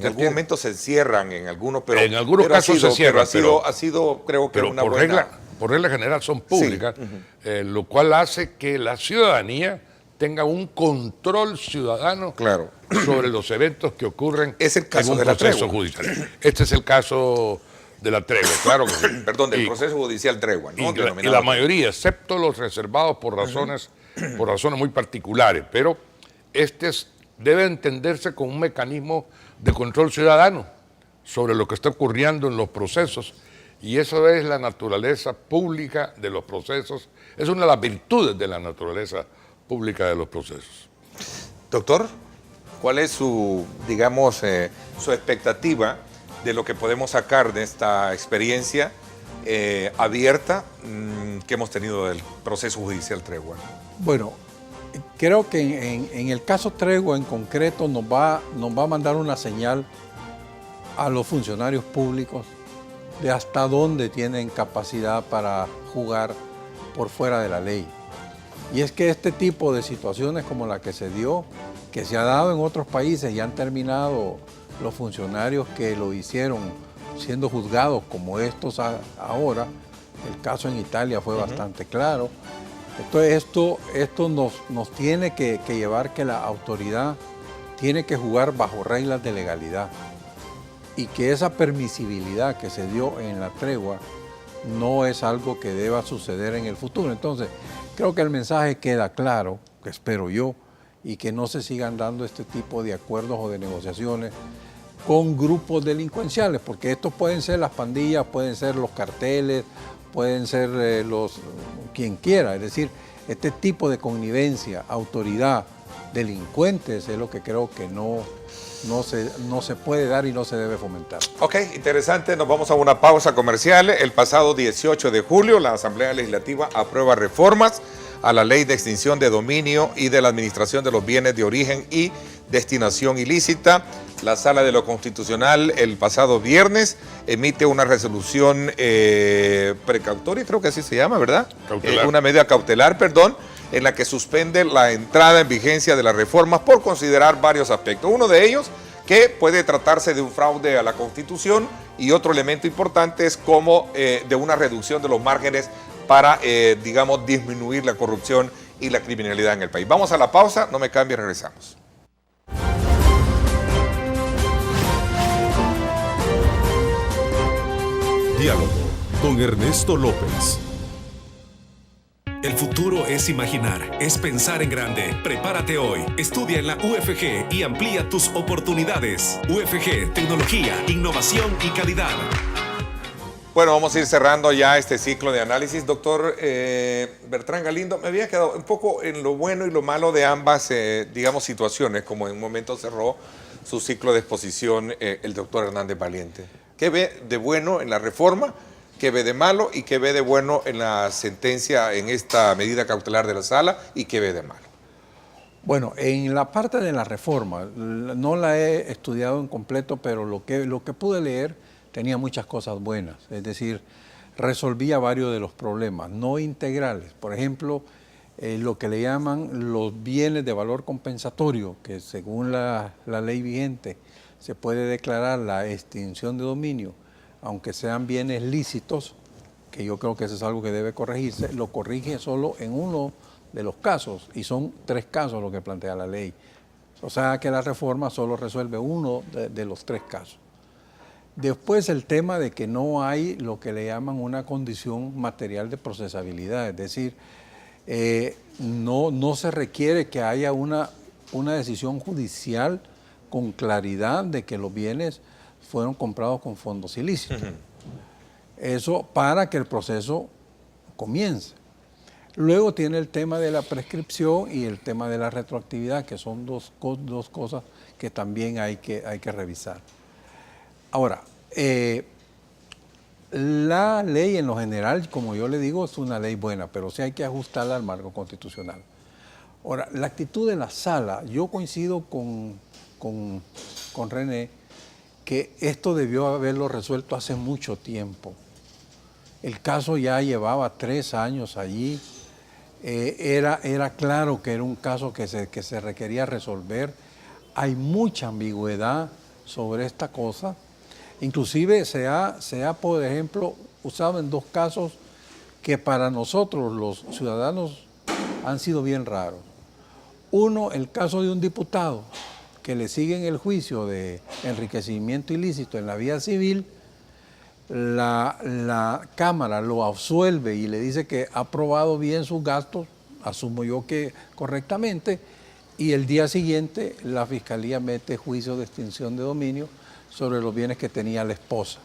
Speaker 2: algún momento se cierran en algunos, pero
Speaker 3: en algunos casos se cierran,
Speaker 2: ha sido creo que una buena...
Speaker 3: Por regla general son públicas, sí. Lo cual hace que la ciudadanía tenga un control ciudadano sobre los eventos que ocurren en un proceso judicial. Este es el caso de la tregua, claro que sí.
Speaker 2: Perdón, del proceso judicial tregua, ¿no?
Speaker 3: Y la mayoría, excepto los reservados por razones muy particulares, pero debe entenderse como un mecanismo de control ciudadano sobre lo que está ocurriendo en los procesos, y eso es la naturaleza pública de los procesos, es una de las virtudes de la naturaleza pública de los procesos.
Speaker 2: Doctor, ¿cuál es su expectativa de lo que podemos sacar de esta experiencia abierta que hemos tenido del proceso judicial tregua?
Speaker 4: Bueno, creo que en el caso tregua en concreto nos va a mandar una señal a los funcionarios públicos de hasta dónde tienen capacidad para jugar por fuera de la ley. Y es que este tipo de situaciones como la que se dio, que se ha dado en otros países y han terminado los funcionarios que lo hicieron siendo juzgados como estos ahora, el caso en Italia fue bastante claro. Entonces esto nos tiene que llevar que la autoridad tiene que jugar bajo reglas de legalidad y que esa permisibilidad que se dio en la tregua no es algo que deba suceder en el futuro. Entonces, creo que el mensaje queda claro, que espero yo, y que no se sigan dando este tipo de acuerdos o de negociaciones con grupos delincuenciales, porque estos pueden ser las pandillas, pueden ser los carteles, pueden ser quien quiera. Es decir, este tipo de connivencia, autoridad, delincuentes, es lo que creo que no se puede dar y no se debe fomentar.
Speaker 2: Ok, interesante. Nos vamos a una pausa comercial. El pasado 18 de julio, la Asamblea Legislativa aprueba reformas a la Ley de Extinción de Dominio y de la Administración de los Bienes de Origen y Destinación Ilícita. La Sala de lo Constitucional el pasado viernes emite una resolución precautoria, creo que así se llama, ¿verdad? Una medida cautelar, perdón, en la que suspende la entrada en vigencia de las reformas por considerar varios aspectos. Uno de ellos, que puede tratarse de un fraude a la Constitución, y otro elemento importante es como de una reducción de los márgenes para, disminuir la corrupción y la criminalidad en el país. Vamos a la pausa, no me cambie, regresamos.
Speaker 1: Diálogo con Ernesto López.
Speaker 17: El futuro es imaginar, es pensar en grande. Prepárate hoy. Estudia en la UFG y amplía tus oportunidades. UFG, tecnología, innovación y calidad.
Speaker 2: Bueno, vamos a ir cerrando ya este ciclo de análisis. Doctor Bertrán Galindo, me había quedado un poco en lo bueno y lo malo de ambas, digamos, situaciones, como en un momento cerró su ciclo de exposición el doctor Hernández Valiente. ¿Qué ve de bueno en la reforma? ¿Qué ve de malo? ¿Y qué ve de bueno en la sentencia, en esta medida cautelar de la sala? ¿Y qué ve de malo?
Speaker 4: Bueno, en la parte de la reforma, no la he estudiado en completo, pero lo que pude leer tenía muchas cosas buenas, es decir, resolvía varios de los problemas, no integrales. Por ejemplo, lo que le llaman los bienes de valor compensatorio, que según la ley vigente se puede declarar la extinción de dominio, aunque sean bienes lícitos, que yo creo que eso es algo que debe corregirse, lo corrige solo en uno de los casos, y son 3 casos lo que plantea la ley. O sea que la reforma solo resuelve uno de los 3 casos. Después el tema de que no hay lo que le llaman una condición material de procesabilidad, es decir, no se requiere que haya una decisión judicial con claridad de que los bienes fueron comprados con fondos ilícitos. Eso para que el proceso comience. Luego tiene el tema de la prescripción y el tema de la retroactividad, que son dos cosas que también hay que revisar. Ahora, la ley en lo general, como yo le digo, es una ley buena, pero sí hay que ajustarla al marco constitucional. Ahora, la actitud de la sala, yo coincido con René, que esto debió haberlo resuelto hace mucho tiempo. El caso ya llevaba 3 años allí, era claro que era un caso que se requería resolver. Hay mucha ambigüedad sobre esta cosa. Inclusive se ha, por ejemplo, usado en 2 casos que para nosotros los ciudadanos han sido bien raros. Uno, el caso de un diputado que le siguen el juicio de enriquecimiento ilícito en la vía civil, la Cámara lo absuelve y le dice que ha aprobado bien sus gastos, asumo yo que correctamente, y el día siguiente la Fiscalía mete juicio de extinción de dominio sobre los bienes que tenía la esposa.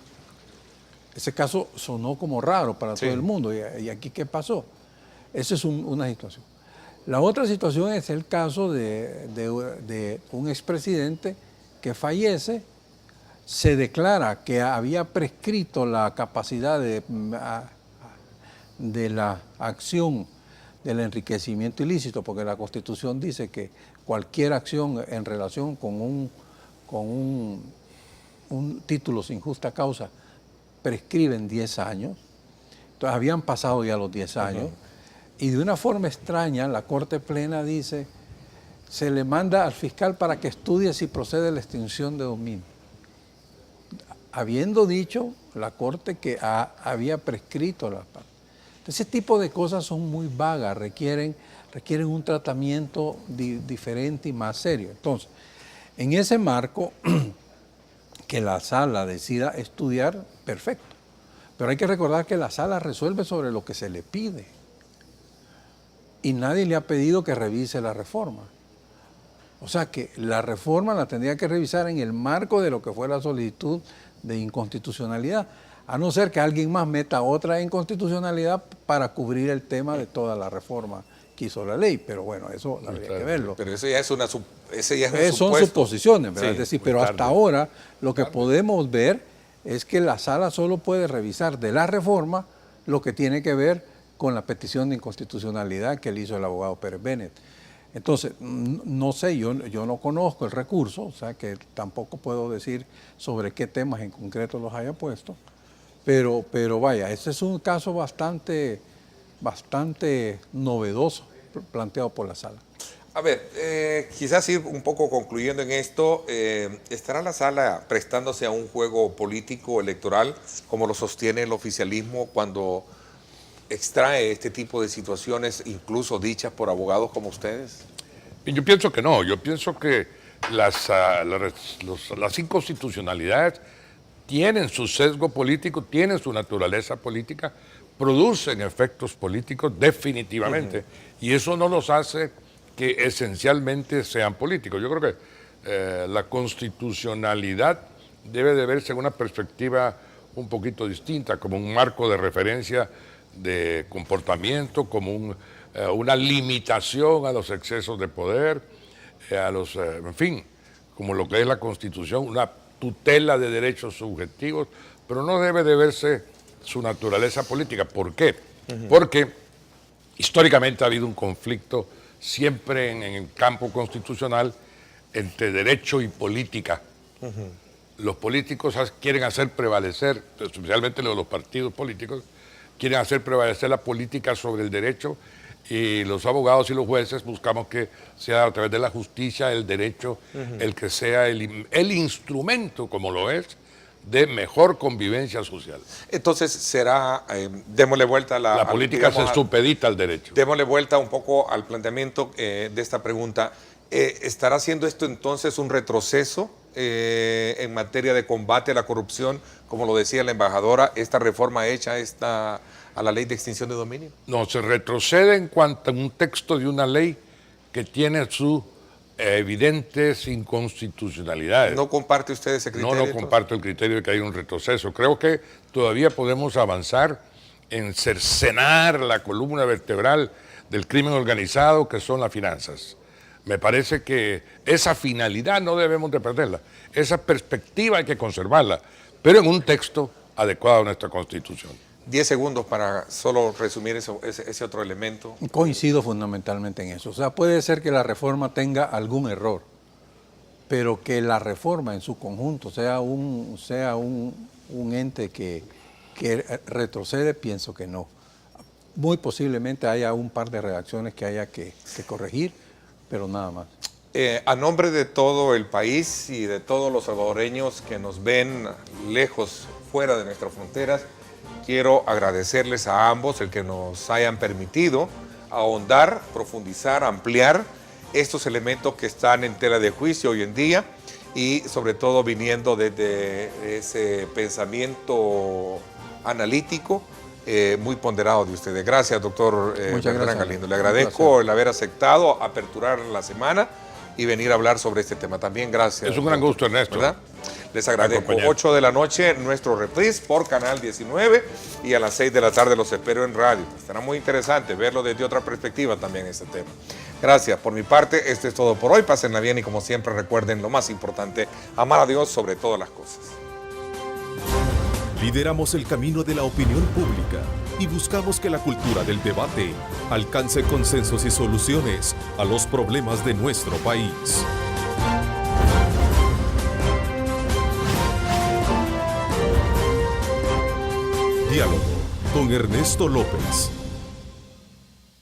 Speaker 4: Ese caso sonó como raro para todo el mundo. ¿Y aquí qué pasó? Esa es una situación. La otra situación es el caso de un expresidente que fallece, se declara que había prescrito la capacidad de la acción del enriquecimiento ilícito, porque la Constitución dice que cualquier acción en relación con un título sin justa causa prescribe en 10 años. Entonces habían pasado ya los 10 años. Y de una forma extraña, la Corte Plena dice, se le manda al fiscal para que estudie si procede la extinción de dominio. Habiendo dicho la Corte que había prescrito la parte. Ese tipo de cosas son muy vagas, requieren un tratamiento diferente y más serio. Entonces, en ese marco, que la sala decida estudiar, perfecto. Pero hay que recordar que la sala resuelve sobre lo que se le pide. Y nadie le ha pedido que revise la reforma. O sea que la reforma la tendría que revisar en el marco de lo que fue la solicitud de inconstitucionalidad, a no ser que alguien más meta otra inconstitucionalidad para cubrir el tema de toda la reforma que hizo la ley. Pero bueno, eso habría que verlo.
Speaker 2: Pero eso ya es un
Speaker 4: son
Speaker 2: supuesto.
Speaker 4: suposiciones, ¿verdad?
Speaker 2: Sí,
Speaker 4: es decir,
Speaker 2: muy
Speaker 4: pero
Speaker 2: tarde.
Speaker 4: hasta ahora lo que podemos ver es que la sala solo puede revisar de la reforma lo que tiene que ver con la petición de inconstitucionalidad que le hizo el abogado Pérez Bennett. Entonces, no sé, yo no conozco el recurso, o sea que tampoco puedo decir sobre qué temas en concreto los haya puesto, pero vaya, este es un caso bastante novedoso planteado por la sala.
Speaker 2: A ver, quizás ir un poco concluyendo en esto, ¿estará la sala prestándose a un juego político electoral como lo sostiene el oficialismo cuando extrae este tipo de situaciones, incluso dichas por abogados como ustedes?
Speaker 3: Yo pienso que no, yo pienso que las inconstitucionalidades tienen su sesgo político, tienen su naturaleza política, producen efectos políticos definitivamente, y eso no los hace que esencialmente sean políticos. Yo creo que la constitucionalidad debe de verse en una perspectiva un poquito distinta, como un marco de referencia de comportamiento, como una limitación a los excesos de poder, en fin, como lo que es la Constitución, una tutela de derechos subjetivos, pero no debe de verse su naturaleza política. ¿Por qué? Porque históricamente ha habido un conflicto siempre en el campo constitucional entre derecho y política. Los políticos quieren hacer prevalecer, especialmente los partidos políticos, quieren hacer prevalecer la política sobre el derecho, y los abogados y los jueces buscamos que sea a través de la justicia, el derecho, el que sea el instrumento, como lo es, de mejor convivencia social.
Speaker 2: Entonces será, démosle vuelta a
Speaker 3: la política se supedita al derecho.
Speaker 2: Démosle vuelta un poco al planteamiento de esta pregunta. ¿Estará haciendo esto entonces un retroceso en materia de combate a la corrupción, como lo decía la embajadora, esta reforma hecha a la ley de extinción de dominio?
Speaker 3: No, se retrocede en cuanto a un texto de una ley que tiene sus evidentes inconstitucionalidades.
Speaker 2: ¿No comparte usted ese criterio?
Speaker 3: No comparto el criterio de que hay un retroceso. Creo que todavía podemos avanzar en cercenar la columna vertebral del crimen organizado, que son las finanzas. Me parece que esa finalidad no debemos de perderla. Esa perspectiva hay que conservarla, pero en un texto adecuado a nuestra Constitución.
Speaker 2: 10 segundos para solo resumir ese otro elemento.
Speaker 4: Coincido fundamentalmente en eso. O sea, puede ser que la reforma tenga algún error, pero que la reforma en su conjunto sea un ente que retrocede, pienso que no. Muy posiblemente haya un par de redacciones que haya que corregir, pero nada más.
Speaker 2: A nombre de todo el país y de todos los salvadoreños que nos ven lejos, fuera de nuestras fronteras, quiero agradecerles a ambos el que nos hayan permitido ahondar, profundizar, ampliar estos elementos que están en tela de juicio hoy en día, y sobre todo viniendo desde ese pensamiento analítico muy ponderado de ustedes. Gracias, doctor Beltrán Galindo. Le agradezco el haber aceptado aperturar la semana y venir a hablar sobre este tema también. Gracias.
Speaker 3: Es un gran gusto, Ernesto.
Speaker 2: ¿Verdad? Les agradezco. 8 de la noche, nuestro reprise por Canal 19, y a las 6 de la tarde los espero en radio. Estará muy interesante verlo desde otra perspectiva también este tema. Gracias. Por mi parte, esto es todo por hoy. Pásenla bien y, como siempre, recuerden lo más importante: amar a Dios sobre todas las cosas.
Speaker 1: Lideramos el camino de la opinión pública y buscamos que la cultura del debate alcance consensos y soluciones a los problemas de nuestro país. Diálogo con Ernesto López.